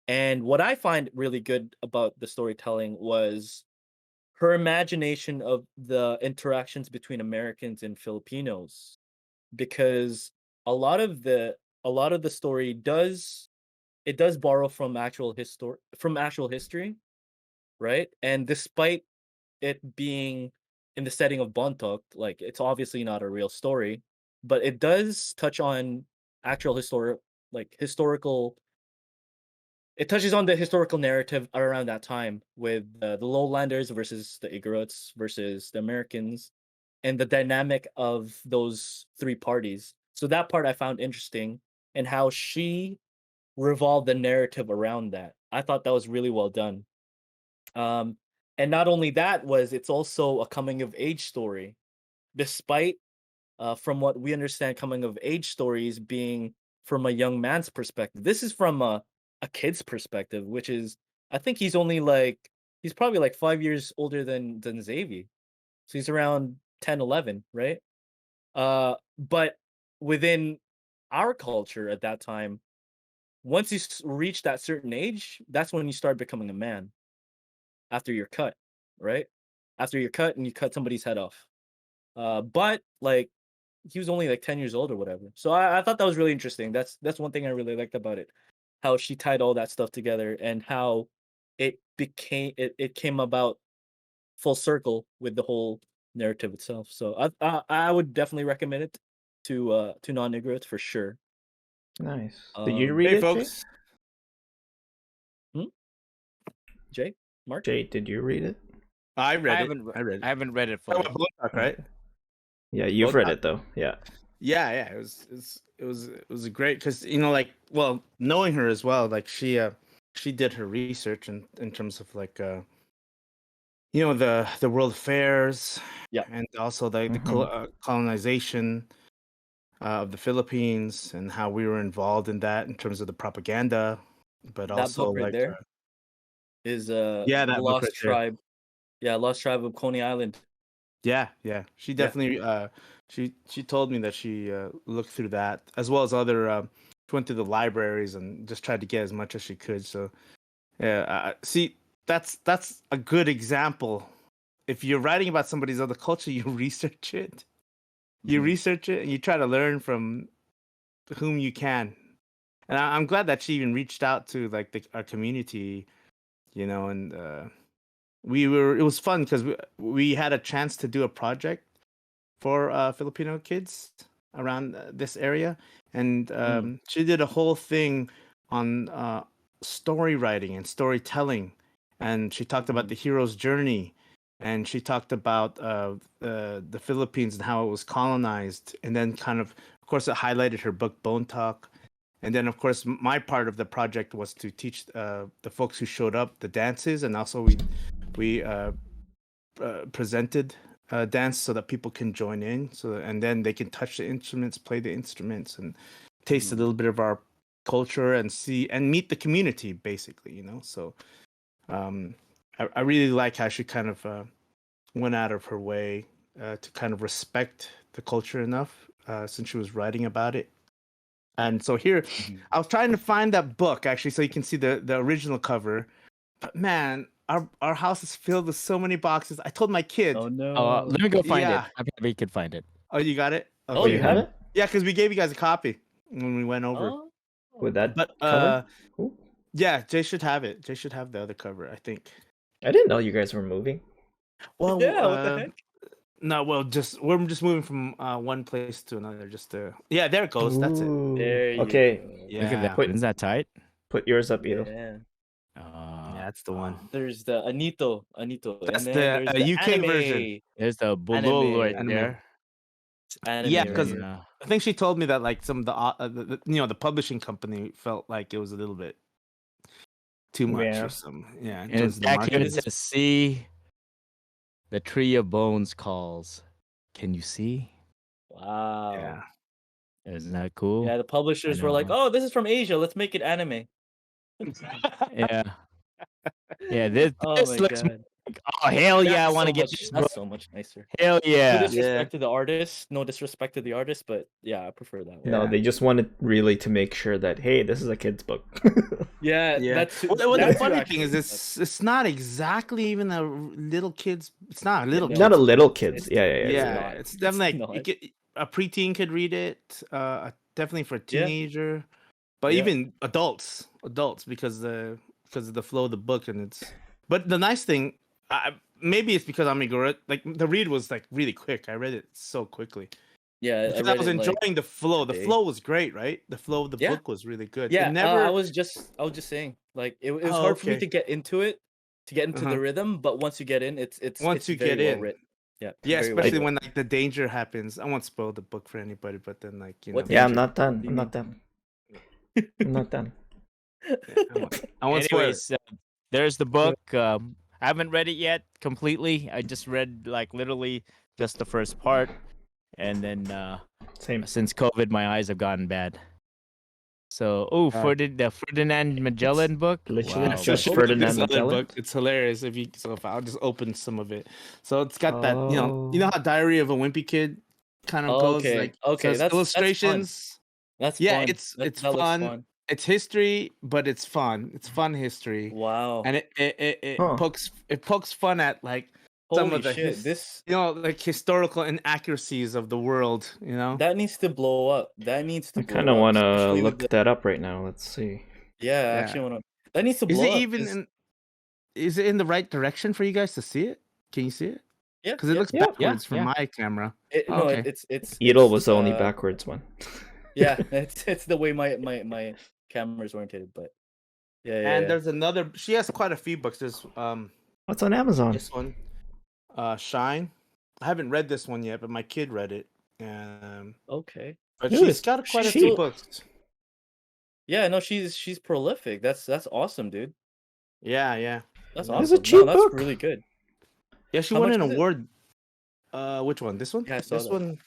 And what I find really good about the storytelling was her imagination of the interactions between Americans and Filipinos, because a lot of the a lot of the story does borrow from actual history, right? And despite it being in the setting of Bontok, like it's obviously not a real story, but it does touch on actual historical. It touches on the historical narrative around that time with the lowlanders versus the Igorots versus the Americans, and the dynamic of those three parties. So that part I found interesting, and how she revolved the narrative around that. I thought that was really well done. Um, and not only that, was it's also a coming of age story, despite from what we understand, coming of age stories being from a young man's perspective. This is from a kid's perspective, which is, I think he's probably like 5 years older than Xavier. So he's around 10, 11, right? But within our culture at that time, once you reach that certain age, that's when you start becoming a man after you're cut, right? After you're cut and you cut somebody's head off. But like he was only like 10 years old or whatever. So I thought that was really interesting. That's one thing I really liked about it. How she tied all that stuff together, and how it came about full circle with the whole narrative itself. So I would definitely recommend it to non-Negroes for sure. Nice. Did you read Hey, it, folks. Jay, Mark? Jay? Jay, did you read it? I read it. haven't I read I it. haven't read it Oh, fully. Botox, right? Yeah, you've read it though. Yeah. Yeah, yeah. It was a great, because like, well, knowing her as well, like she did her research in terms of like the world affairs, Yeah. and also the Mhm. colonization of the Philippines, and how we were involved in that in terms of the propaganda, but That also book right like there is yeah, The that book right Lost there. Tribe. Yeah, Lost Tribe of Coney Island. Yeah, yeah. She Yeah. definitely she told me that she looked through that, as well as other she went to the libraries and just tried to get as much as she could. So yeah, see, that's a good example. If you're writing about somebody's other culture, you research it. You Mhm. research it and you try to learn from whom you can. And I'm glad that she even reached out to like our community, and it was fun because we had a chance to do a project for Filipino kids around this area, and she did a whole thing on story writing and storytelling, and she talked about the hero's journey, and she talked about the Philippines and how it was colonized, and then of course, it highlighted her book Bone Talk. And then, of course, my part of the project was to teach the folks who showed up the dances, and also we presented dance so that people can join in, and then they can touch the instruments, play the instruments, and taste a little bit of our culture, and see and meet the community, basically. So I really like how she kind of went out of her way to kind of respect the culture enough, since she was writing about it. And so here, I was trying to find that book actually, so you can see the original cover. But man, our house is filled with so many boxes. I told my kid. Oh no. Let me go find Yeah. it. I probably could find it. Oh, you got it? Oh, Oh, Okay. you have it Yeah, because we gave you guys a copy when we went over. Oh. with that But cover. Cool. yeah, Jay should have it. Jay should have the other cover, I think. I didn't know you guys were moving. Well, Yeah, what the heck? no, well, we're just moving from one place to another. Yeah, there it goes. That's it. Ooh. There you Okay, go. Yeah, Look at that. Put- Isn't that tight? put yours up, Ito. Yeah. yeah, that's the one. There's the Anito. That's And then the there's the UK anime. version. There's the bulol right Anime. there. It's anime Yeah, right 'cause- here. I think she told me that like some of the publishing company felt like it was a little bit too much Yeah. or some. Yeah, in And terms of the back here marketing. it says, "See, the tree of bones calls. Can you see? Wow. Yeah. Isn't that cool? Yeah, the publishers were like, know. "Oh, this is from Asia. Let's make it anime." Yeah. Yeah, this Oh my looks god. like, oh hell yeah, I That's want to so get much. this That's book. so much nicer. Hell No yeah. disrespect to the artist. No disrespect to the artist, but yeah, I prefer that one. No, Yeah. they just wanted really to make sure that, hey, this is a kid's book. Yeah, Yeah. that's Well, the that too, funny actually. thing is, it's not exactly even a little kids. It's not a little. No, Not a kids little book. kids. it's Yeah, it's yeah. Yeah, not. it's It's definitely not. a preteen could read it. Definitely for a Yeah. teenager, but Yeah. even adults because of the flow of the book and it's. But the nice thing, maybe it's because I'm Igorot. Like the read was like really quick. I read it so quickly Yeah, I because I read was it like enjoying the flow. The day. flow was great, right? The flow of the Yeah. book was really good. Yeah, It never. I was just saying, like it was Oh, hard for me okay. to get into it, to get into Uh-huh. the rhythm, but once you get in, Once it's you very get well in. written. Yeah, Yeah, very well especially written. when like the danger happens. I won't spoil the book for anybody, but then like What Yeah, I'm danger? not done. What do I'm you not done. I'm not done. yeah, I won't spoil it. Anyways, there's the book. I haven't read it yet completely. I just read like literally just the first part, and then Same. since COVID, my eyes have gotten bad. So, the Ferdinand Magellan book. Literally Wow, just Open Ferdinand this other Magellan. book. It's hilarious if I'll just open some of it. So it's got that you Oh. know how Diary of a Wimpy Kid kind of Oh, goes okay, like okay, so it's that's fun. illustrations. That's Yeah, fun. it's That looks fun. fun. It's history, but it's fun. It's fun history, Wow. and it Huh. pokes fun at like some Holy of the shit! This like historical inaccuracies of the world. You know. that needs to blow up. That needs to I blow kind of up, want to especially with look that up right now. Let's see. Yeah, I Yeah. actually want to. That needs to Is blow it up. even 'Cause- in? Is it in the right direction for you guys to see it? Can you see it? yeah, Because it yeah. looks Yeah. backwards from Yeah. my camera. No, okay. it's Edel was the only uh, backwards one. Yeah, it's the way my camera is oriented, but yeah, And yeah. there's another. She has quite a few books. There's What's on Amazon? this one, Shine. I haven't read this one yet, but my kid read it. Okay. But Who she's is got quite a she? few books. Yeah, no, she's prolific. That's awesome, dude. Yeah, yeah, That's It's a awesome. cheap No, that's book. really good. yeah. She How won much an is it? award. Which one? This one? Yeah, I saw This that. one.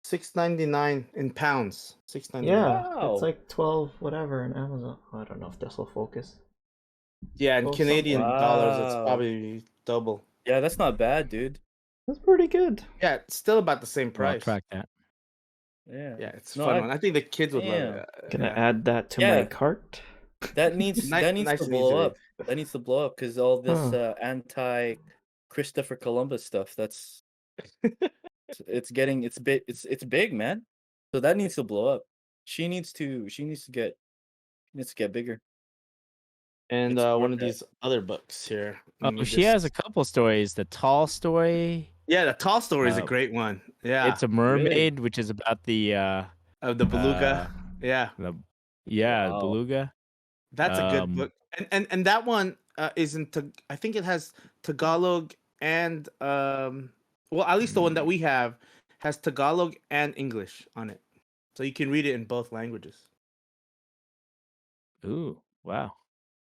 $6.99 in pounds. $6.99. Yeah, Wow. it's like 12 whatever on Amazon. I don't know if this will focus. Yeah, in Oh, Canadian something. dollars, it's Wow. probably double. Yeah, that's not bad, dude. That's pretty good. Yeah, it's still about the same I'll price. track that. Yeah. Yeah, it's a No, fun I- one. I think the kids would love Damn. it. Gonna Yeah. add that to Yeah. my cart. That needs Nice- that needs nice to and easy blow read. up. That needs to blow up because all this Huh. anti Christopher Columbus stuff. That's it's getting it's big, man. So that needs to blow up. She needs to get bigger. And It's one worth of it. these other books here. Oh, Let me she has a just- couple stories. The Tall Story. Yeah, the Tall Story is a Uh, great one. Yeah, It's a mermaid, which is about the of the beluga. Yeah, the Wow. beluga. that's a good Um, book. And that one isn't. I think it has Tagalog and well, at least the one that we have has Tagalog and English on it, so you can read it in both languages. Ooh, wow.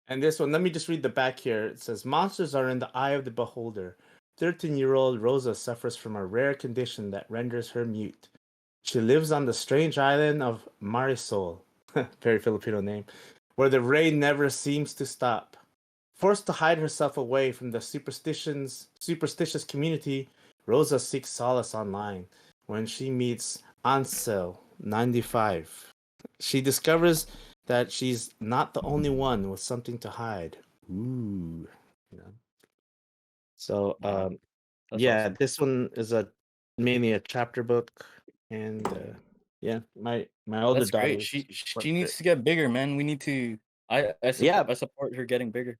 And this one, let me just read the back here. It says, monsters are in the eye of the beholder. 13-year-old Rosa suffers from a rare condition that renders her mute. She lives on the strange island of Marisol, very Filipino name, where the rain never seems to stop. Forced to hide herself away from the superstitious community, Rosa seeks solace online. When she meets Ansel, 95, she discovers that she's not the only one with something to hide. Ooh. You know? So Wow. That's yeah, awesome. this one is mainly a chapter book, and yeah, my older That's daughter. great. She needs to get bigger, man. We need to. I support her getting bigger.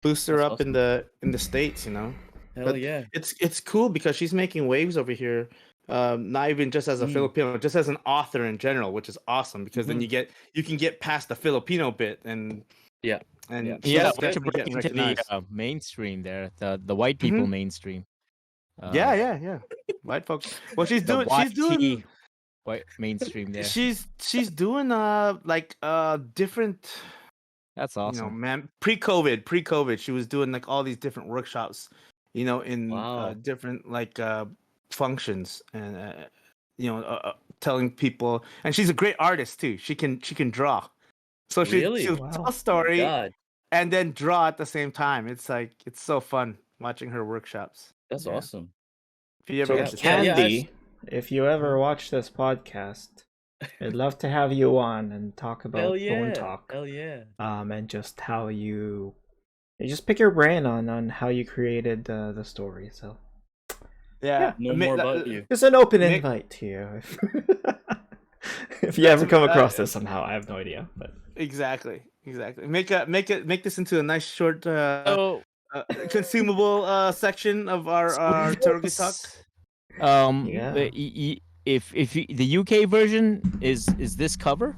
boost her That's up in the States, you know. Hell But yeah. it's cool because she's making waves over here. Not even just as a Mm. Filipino, just as an author in general, which is awesome because then Mhm. you can get past the Filipino bit and Yeah. and Yeah. she's Yeah, that's once you definitely break getting into the recognized. mainstream there, the white people mainstream. Yeah. White folks. Well, she's The doing white mainstream there. she's doing like different, That's you know, awesome. man, pre-COVID she was doing like all these different workshops, you know, in Wow. different like functions and you know, telling people, and she's a great artist too. She can draw. So Really? she'll Wow. tell a story God. and then draw at the same time. It's like it's so fun watching her workshops. That's Yeah. awesome. If you ever So get to Candy, if you ever Mhm. watch this podcast, I'd love to have you on and talk about Hell Bone yeah. Talk. Hell yeah. And just how you just pick your brain on how you created the story. So yeah, Know more about you. just an open Make- invite to you. If you ever come across this somehow, I have no idea. But exactly. Make this into a nice short So consumable section of our Torogi talk. Yeah. If the UK version is this cover?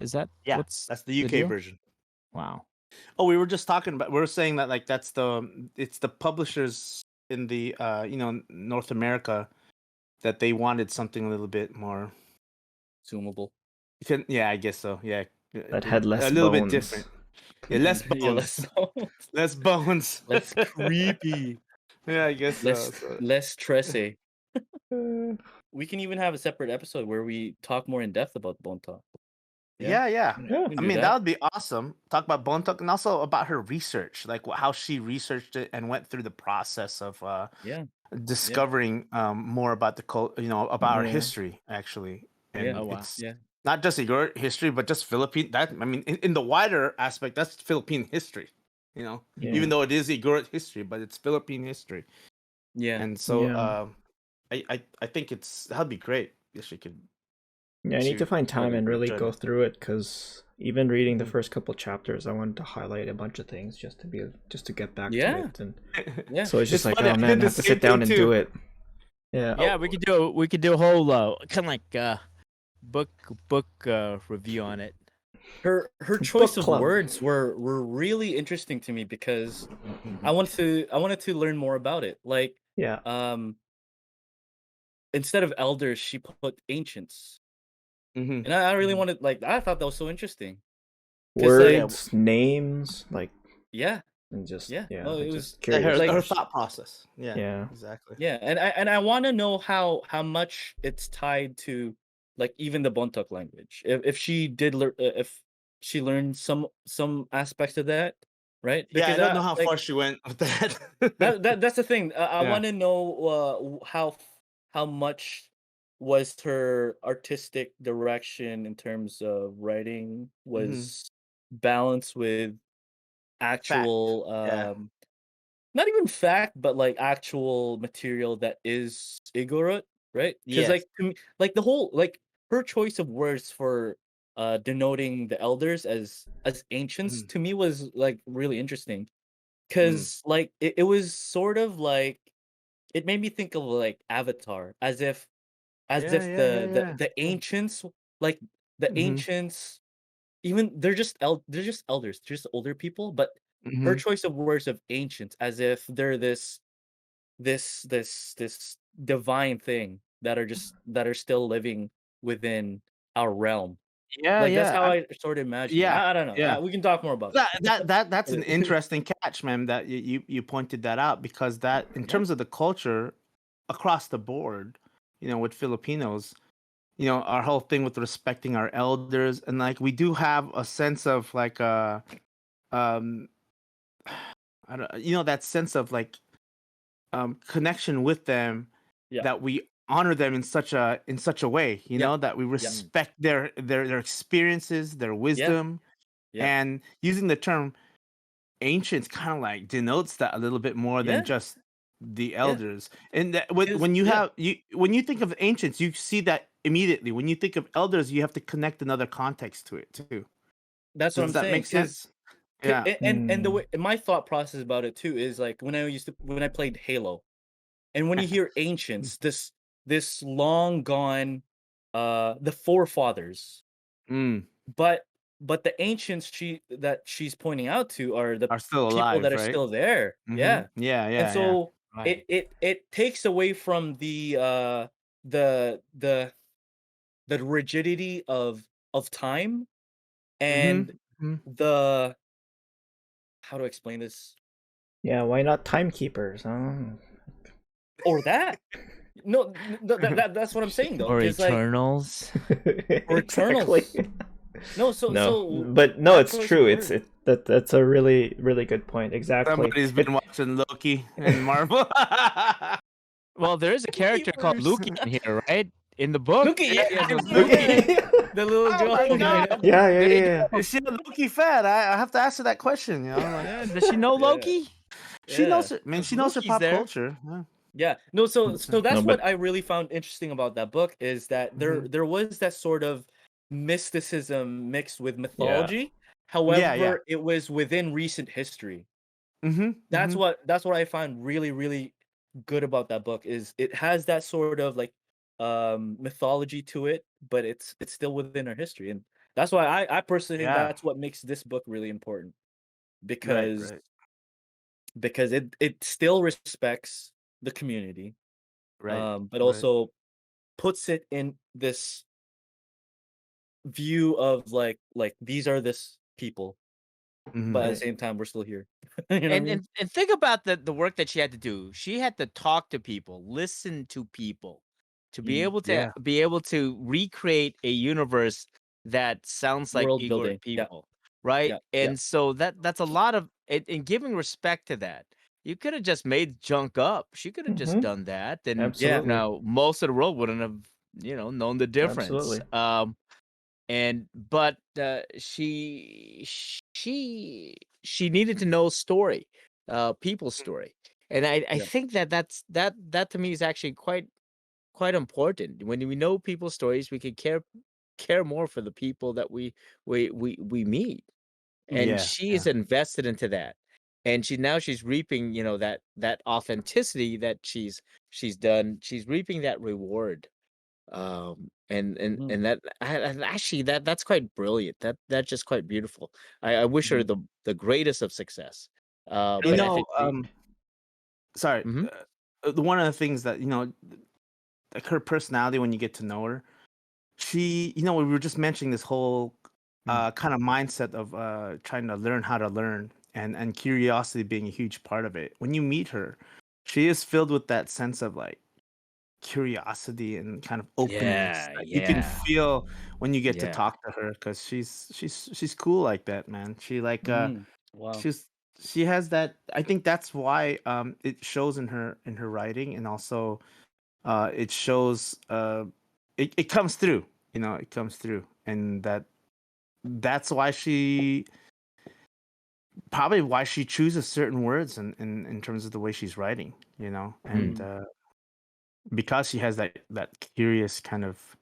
Is that Yeah, what's that's the UK deal? version. Wow. Oh, we were just talking about. We were saying that like it's the publishers in the North America that they wanted something a little bit more. Consumable. Yeah, I guess so. Yeah, That had less a little bones. bit different. Yeah, less bones. Yeah, less bones. Less bones. Less creepy. Yeah, I guess Less so. less stressy. Uh, We can even have a separate episode where we talk more in depth about Bone Talk. Yeah. yeah. We can I do mean, that would be awesome. Talk about Bone Talk and also about her research, like how she researched it and went through the process of Yeah. discovering more about about our Yeah. history actually. And Yeah. Oh, wow. it's Yeah. not just Igorot history, but just Philippine. That I mean, in the wider aspect, that's Philippine history. Yeah. Even though it is Igorot history, but it's Philippine history. Yeah. And so, Yeah. I think that'd be great if she could. Yeah, I need to find time and really enjoy go it. through it because even reading the Mhm. first couple chapters, I wanted to highlight a bunch of things just to get back Yeah. to it. And Yeah. so it's just It's like, funny, oh I man, did I have the to sit same down thing and too. do it. Yeah. Yeah, we could do a whole kind of like book review on it. Her choice of club. words were really interesting to me because I wanted to learn more about it. Like Yeah. instead of elders, she put ancients. Mhm. And I really Mhm. wanted I thought that was so interesting. 'Cause, like, Words, names, like, yeah. and just Yeah. yeah. No, I'm it just was Yeah, curious. like- her thought process. Yeah, Yeah. exactly. Yeah, and I want to know how much it's tied to like even the Bontoc language. If she did learn, if she learned some aspects of that, right? Yeah, I Because don't know how like, far she went with that. that's the thing. I Yeah. want to know how much was her artistic direction in terms of writing was balanced with actual yeah. not even fact, but like actual material that is Igorot, right? Because Yes. like to me, like the whole like her choice of words for denoting the elders as ancients Mhm. to me was like really interesting. Because like it was sort of like it made me think of like Avatar, as if Yeah, yeah. the ancients like the Mhm. ancients even they're just elders, they're just older people, but her Mhm. choice of words of ancients as if they're this divine thing that are still living within our realm. Yeah, Like that's yeah. how I sort of imagine. yeah, I don't know. yeah. We can talk more about it. That's an interesting catch, man. That you pointed that out because that in Yeah. terms of the culture across the board, with Filipinos, our whole thing with respecting our elders and like we do have a sense of like um I don't that sense of like connection with them Yeah. that we honor them in such a way, Yeah. that we respect their experiences, their wisdom, Yeah. and using the term ancients kind of like denotes that a little bit more Yeah. than just the elders. And that when you yeah. have when you think of ancients, you see that immediately. When you think of elders, you have to connect another context to it too. That's what I'm Does that saying. make 'Cause- sense? Yeah. and the way my thought process about it too is like when I played Halo, and when you hear ancients, this long gone the forefathers, Mm. but the ancients she's pointing out to are the Are still people alive, that are right? still there. Mhm. Yeah. Yeah, yeah. And so Right. it takes away from the rigidity of time and Mhm. the how to explain this Yeah, why not timekeepers? Huh? or that that's what I'm saying though, Or because like Eternals. Exactly. No, so No, so but no, that it's choice of true. It's word. it that that's a really really good point. Exactly. Somebody's It been watching Loki and Marvel. Well, there is a character called Keepers. Luki in here, right? In the book, Look at yeah, he has a yeah. Luki. The little Oh my joke, god! yeah. yeah, yeah, There you yeah, go. Is she a Loki fan? I have to ask her that question. You know, like Yeah, does she know Yeah. Loki? she knows. Yeah. Her, I mean, 'Cause she knows her Loki's pop there. culture. Yeah. Yeah. No, so yeah. No, that's what but I really found interesting about that book is that Mhm. there was that sort of mysticism mixed with yeah, mythology. Yeah, yeah. However, it was within recent history. Mm-hmm. That's Mm-hmm. what I find really, really good about that book is it has that sort of like mythology to it, but it's still within our history. And that's why I personally think Yeah. that's what makes this book really important Right. because Right. it still respects the community, Right. but Right. also puts it in this view of like these are this people, Mm-hmm. but at the right. same time we're still here. You know what I And mean? and think about the work that she had to do. She had to talk to people, listen to people, to Mm. Yeah. be able to recreate a universe that sounds like World Igorot building. Yeah, people, right? yeah, yeah. And so that's a lot of in giving respect to that. You could have just made junk up. She could have just Mm-hmm. done that, and Yeah. Absolutely. now most of the world wouldn't have, known the difference. Absolutely. And but she needed to know story, people's story, and I Yeah. think that to me is actually quite important. When we know people's stories, we can care more for the people that we meet, and Yeah. she Yeah. is invested into that, and she's reaping, that authenticity that she's done. She's reaping that reward, Mhm, and that and actually that's quite brilliant. That's just quite beautiful. I wish her mhm. the greatest of success. You But I know, think the sorry. Mhm. One of the things that like her personality when you get to know her, we were just mentioning this whole Mm. kind of mindset of trying to learn how to learn and curiosity being a huge part of it. When you meet her, she is filled with that sense of like curiosity and kind of openness Yeah, that you can yeah, feel when you get to yeah. talk to her because she's cool like that, man. Mhm. Wow. She's she has that. I think that's why it shows in her writing, and also it shows it comes through. It comes through, and that's why she probably why she chooses certain words in terms of the way she's writing. And Mhm, because she has that curious kind of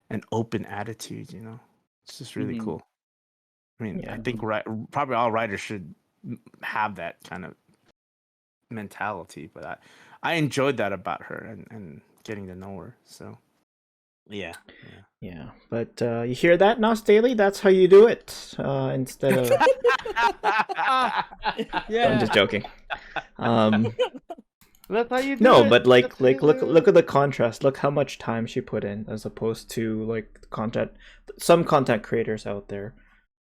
an open attitude. It's just really mhm. cool. I mean, I Yeah. think Mhm. probably all writers should have that kind of mentality, but I enjoyed that about her and getting to know her. So yeah, yeah. Yeah. But you hear that, Nos Daily? That's how you do it. Instead of Ah, I'm yeah. just joking. Um, That's how you do no, it. but look at the contrast. Look how much time she put in, as opposed to like some content creators out there.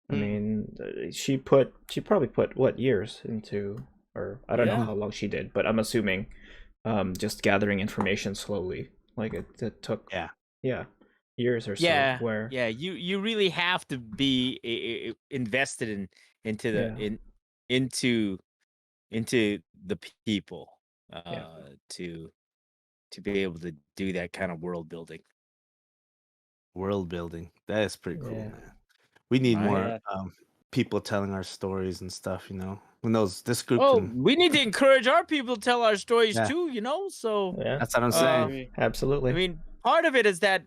I Mm, mean, she probably put what years into, or I don't know Yeah. how long she did, but I'm assuming just gathering information slowly. Like it took, yeah, yeah, years or so. Yeah, Where yeah. You really have to be invested into the yeah, in into into the people, yeah, to be able to do that kind of world building, world building. That is pretty cool, yeah, man. We need right? more Yeah. people telling our stories and stuff. When this group Oh, can. we need to encourage our people to tell our stories Yeah, too, So, yeah. that's what I'm I saying. uh, agree. I Absolutely. mean, part of it is that,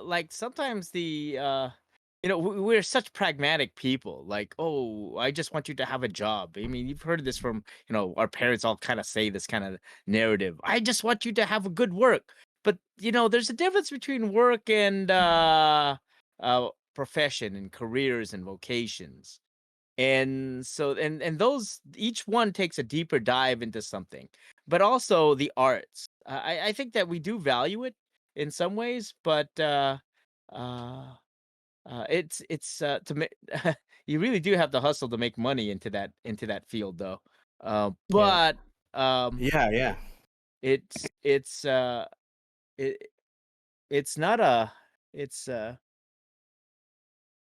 like sometimes we're such pragmatic people. Like, oh, I just want you to have a job. I mean, you've heard this from, our parents all kind of say this kind of narrative. I just want you to have a good work. But, there's a difference between work and profession and careers and vocations. And so and those each one takes a deeper dive into something, but also the arts. I think that we do value it in some ways, but uh it's to make you really do have to hustle to make money into that field, though. Yeah, But Yeah, yeah. it's it's it it's not a it's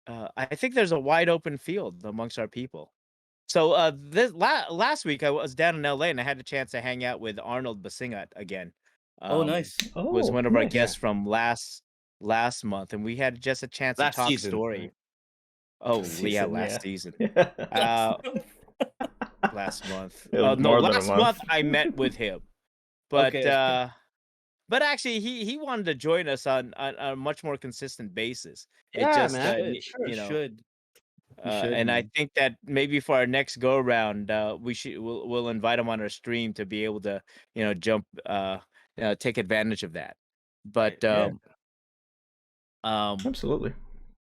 I think there's a wide open field amongst our people. So this last week I was down in LA and I had the chance to hang out with Arnold Basingat again. Oh, Um, nice. was Oh, one of our nice. guests from last month, and we had just a chance to Last talk season, story. right? Oh, yeah, Season, last season. yeah. Last month. It was No, more than a last month. month I met with him. But Okay. but actually he wanted to join us on a much more consistent basis. It Yeah, just man. Should. you He know, should. He should, and I man. think that maybe for our next go around, we'll invite him on our stream to be able to jump take advantage of that. But Yeah. Absolutely.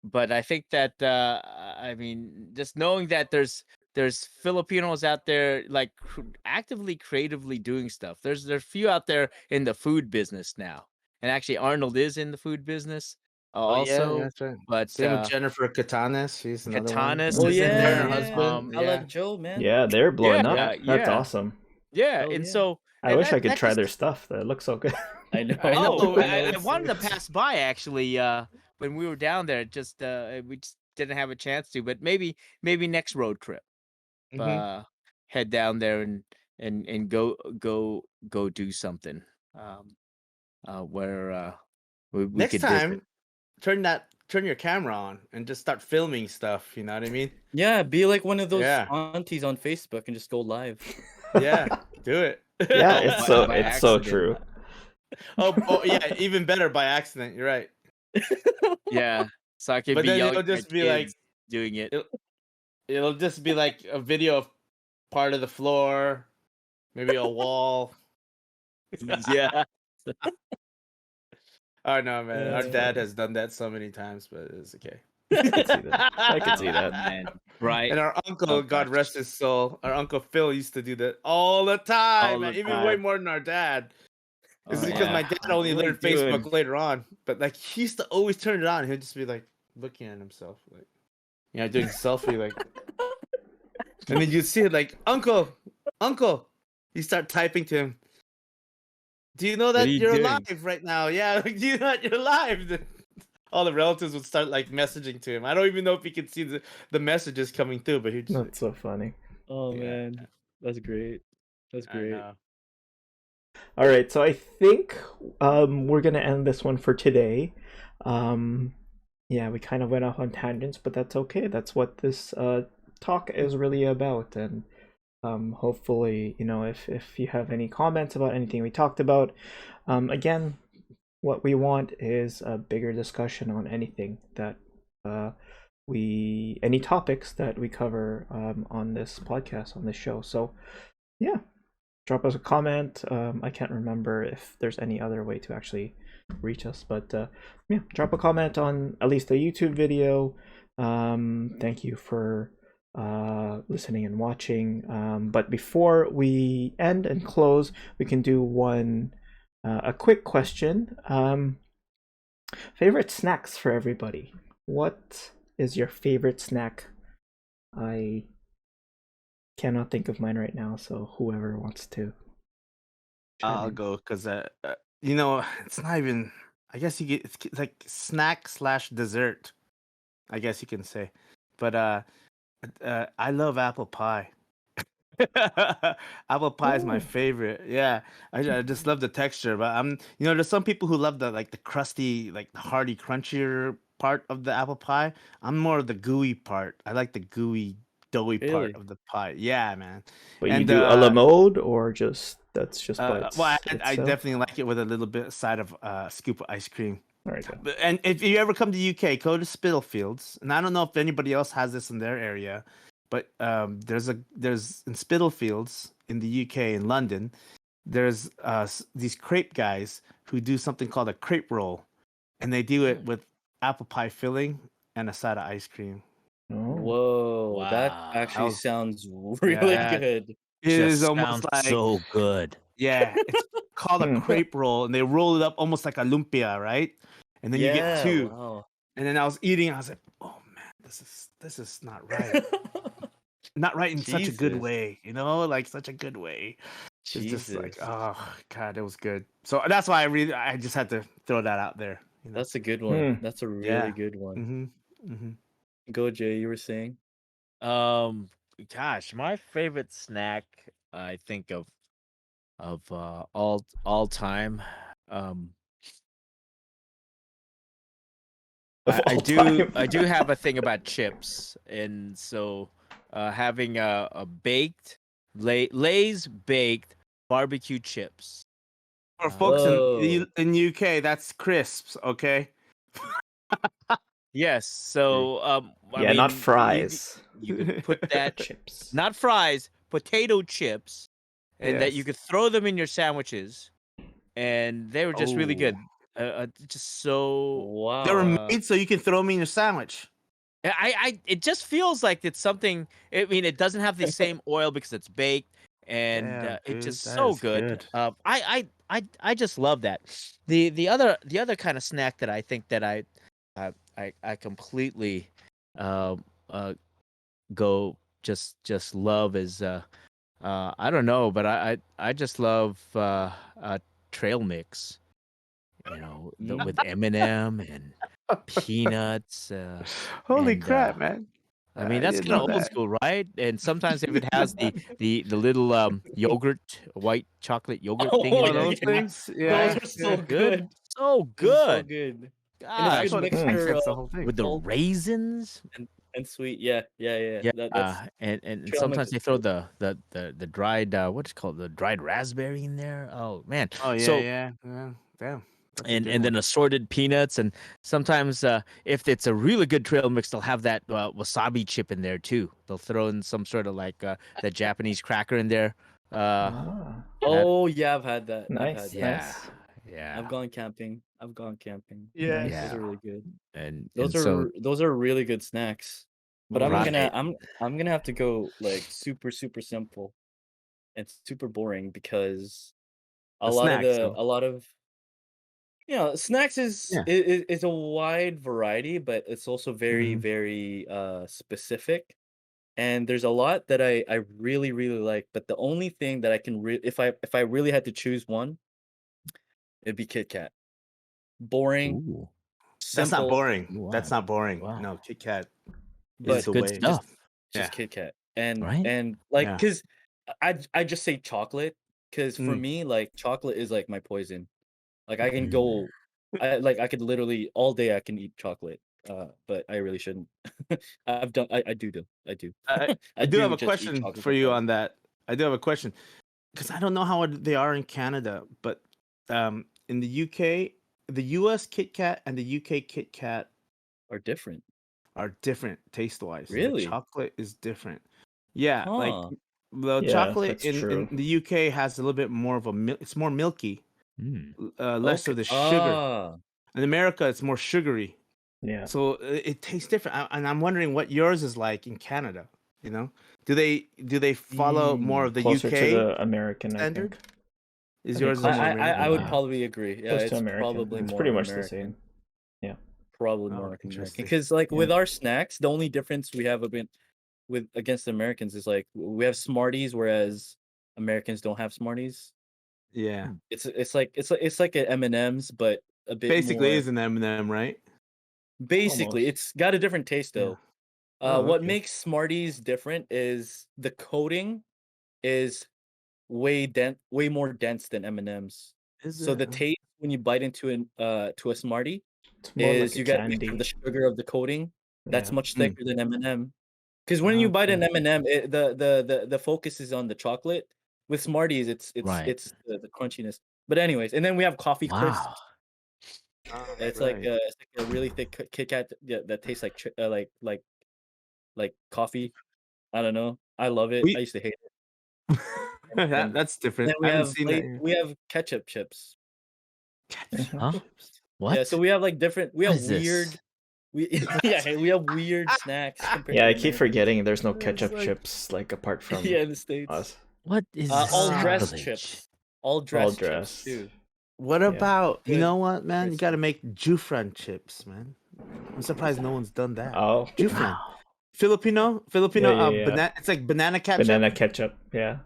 but I think that I mean, just knowing that there's Filipinos out there like actively creatively doing stuff. There's few out there in the food business now, and actually Arnold is in the food business Oh yeah, also. that's right. But Same with Jennifer Katanes. She's another one. Katanas Oh is in And her there. yeah. husband. I Yeah. like Joe, man. Yeah, they're blowing up. Yeah, That's yeah, awesome. yeah, Hell and yeah. so I and wish I could that try just their stuff. That looks so good. I know. I know. Oh, I know. I wanted to pass by actually when we were down there. Just we just didn't have a chance to, but maybe next road trip, Mhm. head down there and go do something. Where we Next could visit. time, turn your camera on and just start filming stuff. You know what I mean? Yeah, be like one of those Yeah. aunties on Facebook and just go live. Yeah. Do it. Yeah, Oh, it's by it's so accident. true. oh yeah, even better by accident. You're right. Yeah, so I could But be then yelling it'll at just be like kids doing it. it'll just be like a video of part of the floor, maybe a wall. Yeah. Oh no, man. Our That's dad funny. has done that so many times, but it's okay. I could see that. I could see Oh, that. man. Right. And our uncle, Oh, God gosh. rest his soul, our uncle Phil used to do that all the time, All man. the Even way time. more than our dad. It's Oh, because yeah. my dad only What are learned you Facebook doing? later on, but like he used to always turn it on. He'd just be like looking at himself, like doing selfie, like, and then you'd see it like, Uncle, you start typing to him. Do you know What are that you you're doing? alive right now? Yeah, like, do you know that you're alive? All the relatives would start like messaging to him. I don't even know if he could see the messages coming through, but he'd just That's so funny. Oh Yeah. man, that's great. That's I great. know. All right, so I think we're gonna end this one for today. Yeah, we kind of went off on tangents, but that's okay. That's what this talk is really about. And hopefully, if you have any comments about anything we talked about, again, what we want is a bigger discussion on anything that any topics that we cover on this podcast, on this show. So yeah, drop us a comment. I can't remember if there's any other way to actually reach us, but yeah, drop a comment on at least a YouTube video. Thank you for listening and watching. But before we end and close, we can do a quick question. Favorite snacks for everybody. What is your favorite snack? I cannot think of mine right now, so whoever wants to. I'll go because it's not even. I guess it's like snack / dessert. I guess you can say, but I love apple pie. Apple pie is my Ooh. favorite. Yeah, I just love the texture. But there's some people who love the crusty, like the hearty, crunchier part of the apple pie. I'm more of the gooey part. I like the gooey, doughy Really? part of the pie. Yeah, man. But you And do a la mode, or that's just by well, I itself? definitely like it with a little bit side of scoop of ice cream. All right, go. And if you ever come to UK, go to Spitalfields. And I don't know if anybody else has this in their area, but there's in Spitalfields in the UK in London, there's these crepe guys who do something called a crepe roll, and they do it with apple pie filling and a side of ice cream. Oh. Whoa, that Wow. actually was- sounds really Yeah. good. It Just is almost sounds like so good. yeah, it's called a Hmm. crepe roll, and they roll it up almost like a lumpia, right? And then you get two. Wow. And then I was eating, I was like, oh man, this is not right. Not right in such a good Jesus. way, like such a good way. It's just like, Jesus. oh god, it was good. So that's why I just had to throw that out there. That's a good one. Hmm. That's a really Yeah. good one. Mm-hmm. Go, Jay. You were saying. Gosh, my favorite snack I think of all time. Um, Of I all do time. have a thing about chips, and so having a baked Lay's baked barbecue chips. For Uh, folks Whoa. in UK, that's crisps. Okay. yes, so I Yeah, not mean fries. you could put that Chips. not fries, potato chips, and that you Yes. could throw them in your sandwiches, and they were just really Oh. good. Just so They were Wow. made so you can throw them in your sandwich. it just feels like it's something. I mean, it doesn't have the same oil because it's baked, and Damn, it's dude, just that so is good. good. I just love that. The other kind of snack that I think that I completely uh, uh go just love is I don't know, but I just love trail mix. You know, with M&M and peanuts. Holy And crap, man! I mean I that's didn't kind know of old that. school, right? And sometimes if it has the little yogurt, white chocolate yogurt thing Oh in Oh, there those yeah. too, things? Those Yeah, are so yeah. good, good. so This is so good. good. And it's a That's good Gosh, what it mixture takes. of That's the whole thing. with the salt raisins. and sweet. Yeah, yeah, yeah. Yeah, That's and trail mix sometimes is they throw good. the dried what's it called, the dried raspberry in there. Oh man, Oh yeah, so yeah, yeah. Damn, that's a and good then one. assorted peanuts, and sometimes if it's a really good trail mix, they'll have that wasabi chip in there too. They'll throw in some sort of like that Japanese cracker in there. Uh, Ah, that Oh yeah, I've had that. I've had nice, that. yeah, nice, yeah, I've gone camping. I've gone camping. Yeah. Those nice. yeah, are really good. and so Those are really good snacks. But right. I'm gonna have to go like super simple and super boring because The snacks, though. a lot of snacks Yeah. is a wide variety, but it's also very Mhm. very specific. And there's a lot that I really like, but the only thing that I can if I really had to choose one, it'd be Kit Kat. Boring, Ooh, That's not simple, boring. That's wow, not boring. wow, No, Kit Kat it's is but the good way. stuff, just Yeah, Kit Kat. right? And like, yeah. cause I just say chocolate, cause for Mm. me, like chocolate is like my poison. Like I can Mm. go, I could literally all day I can eat chocolate. But I really shouldn't. I do though. I do. I I do have do a just eat question chocolate for for you fun. on that. I do have a question because I don't know how they are in Canada, but in the UK, the US Kit Kat and the UK Kit Kat Are different. are different taste wise. The Really? chocolate is different. Yeah, like Huh. the Yeah, chocolate that's true. in the UK has a little bit more of a it's more milky, Mm. less Okay. of the sugar. Ah. In America, it's more sugary. Yeah, So it tastes different, and I'm wondering what yours is like in Canada. You know, do they follow more Mm. of the closer to UK the American, I standard? think. Is I think yours a more closer. I American? would Yeah, probably agree. Yeah, close to it's American. probably It's more pretty much the American. same. Yeah, Probably Oh, more American. interesting. Because like yeah. with our snacks, the only difference we have with against the Americans is like we have Smarties, whereas Americans don't have Smarties. Yeah, It's like an M&M's, but a bit basically more. is an M&M, right? Basically, Almost. it's got a different taste Yeah. though. Oh, What okay. makes Smarties different is the coating is way more dense than M&Ms. Is So it? the taste when you bite into an to a Smartie It's more like is a you get a taste of the candy. sugar of the coating. That's Yeah. much Mm. thicker than M&M. Because when you bite an Okay. M&M, the focus is on the chocolate. With Smarties, Right. it's the crunchiness. But anyways, and then we have coffee Wow. crisps. Ah, right. It's like a really thick Kit Kat that tastes like like coffee. I don't know. I love it. I We used to hate it. And that's then different. I haven't seen that here. we have ketchup chips. Ketchup Mhm. Huh? chips. Yeah, so What? we have like different. We What have is this? weird. We yeah, we have weird snacks compared Yeah, to I the keep Americans. forgetting there's no It's ketchup like chips like apart Yeah, from in the States. us. What is this All ah. dressed sacrilege? chips. All All dressed chips dressed. too. What Yeah. about, you Good, know what, man? You got to crispy. make Jufran chips, man. I'm surprised no one's done that. Oh, Jufran. Wow. yeah, Filipino, yeah, yeah. it's like banana ketchup. Banana ketchup. Yeah.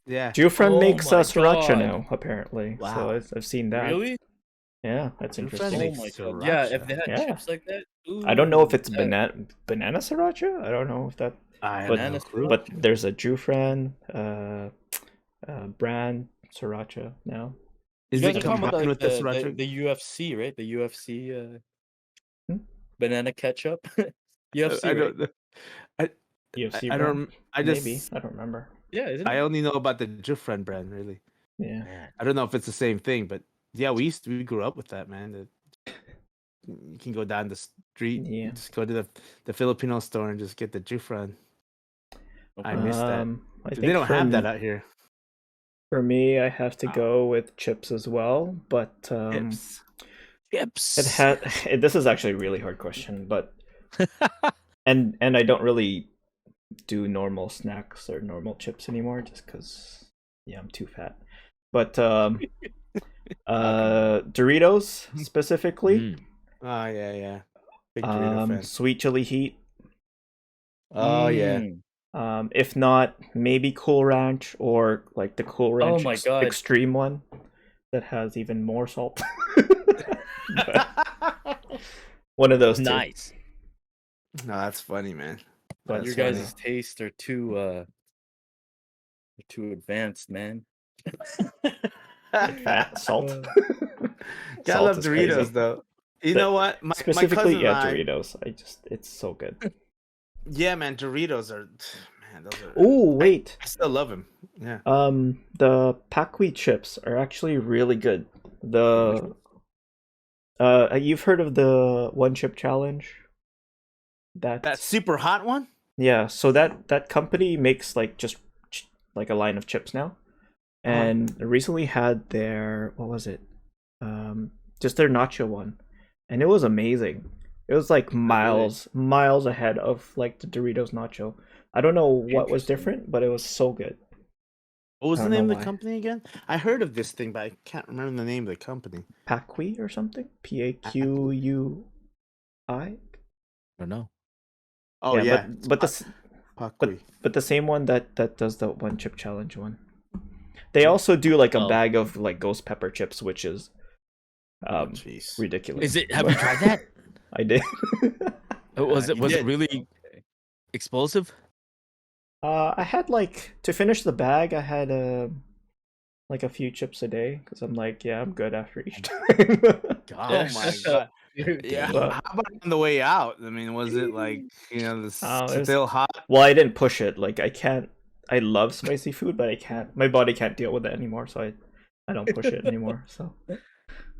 Yeah. Jufran Oh makes my sriracha god. now, apparently. So Wow. I've seen that. Really? Yeah, that's True interesting. friend Oh makes my god. Yeah, if sriracha. they had Yeah. chips like that, I don't know if ooh, it's that banana sriracha. I don't know if that, I have but no banana clue. but sriracha. there's a Jufran brand sriracha now. You Is guys it are talking about combined with the the sriracha? the UFC, right? The UFC Hmm? banana ketchup. I UFC, right? don't know. I UFC I brand? don't. I Maybe. just I don't remember. Yeah, isn't I it? only know about the Jufren brand. Really, Yeah. Man. I don't know if it's the same thing, but yeah, we grew up with that, man. You can go down the street, Yeah. just go to the Filipino store and just get the Jufren. I Okay. miss that. I They think don't have that out here. for me, I have to Wow. go with chips as well, but Chips. it Chips. had this is actually a really hard question, but and I don't really do normal snacks or normal chips anymore just because yeah, I'm too fat. But Doritos specifically, Mm. Oh yeah. Big Dorito fan. sweet chili heat. Oh yeah. If not, maybe Cool Ranch or like the Cool Oh Ranch my god. Extreme one that has even more salt. One of those two. Nice. No, that's funny, man. But Your That's guys' tastes are too advanced, man. fat salt. Gotta Salt love is Doritos crazy. though. You But know what? My specifically, cousin and yeah, I. Doritos. It's so good. Yeah, man, Doritos are. Man, those are. Oh wait, I still love them. Yeah. the Pakwi chips are actually really good. The you've heard of the one chip challenge? That super hot one. Yeah, so that company makes like just like a line of chips now, and they recently had their what was it? Just their nacho one, and it was amazing. It was like miles ahead of like the Doritos nacho. I don't know what was Interesting. different, but it was so good. What was I the don't name know of the why. company again? I heard of this thing, but I can't remember the name of the company. Pakui or something? Paqui? I don't know. Oh Yeah, yeah, but the Pakui. but the same one that does the one chip challenge one. They also do like a Oh. bag of like ghost pepper chips, which is Jeez. ridiculous. Is it? Have you tried that? I did. Was it you was it did. really Okay. explosive? I had like to finish the bag. I had like a few chips a day because I'm like, yeah, I'm good after each time. Oh my god. Yeah. But- How about on the way out? I mean, was it like it was- still hot? Well, I didn't push it. Like I can't. I love spicy food, but I can't. My body can't deal with it anymore, so I don't push it anymore. So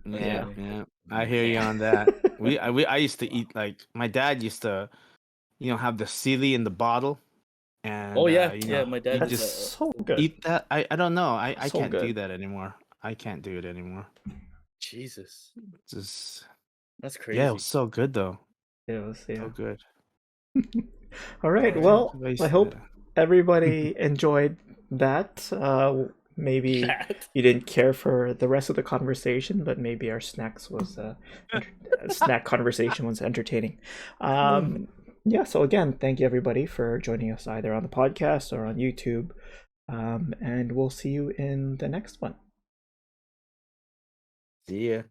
Yeah. I hear you on that. I used to eat like my dad used to, have the Sealy in the bottle, and Oh yeah, yeah. My dad he did that's just that. so good. eat that. I don't know. I So can't do good. that anymore. I can't do it anymore. Jesus, Just that's crazy. yeah, it was so good though. It was So good. All right. Yeah, Well, I used I to hope do that. everybody enjoyed that. Maybe you didn't care for the rest of the conversation, but maybe our snack conversation was entertaining. Yeah. So again, thank you everybody for joining us either on the podcast or on YouTube, and we'll see you in the next one. See ya.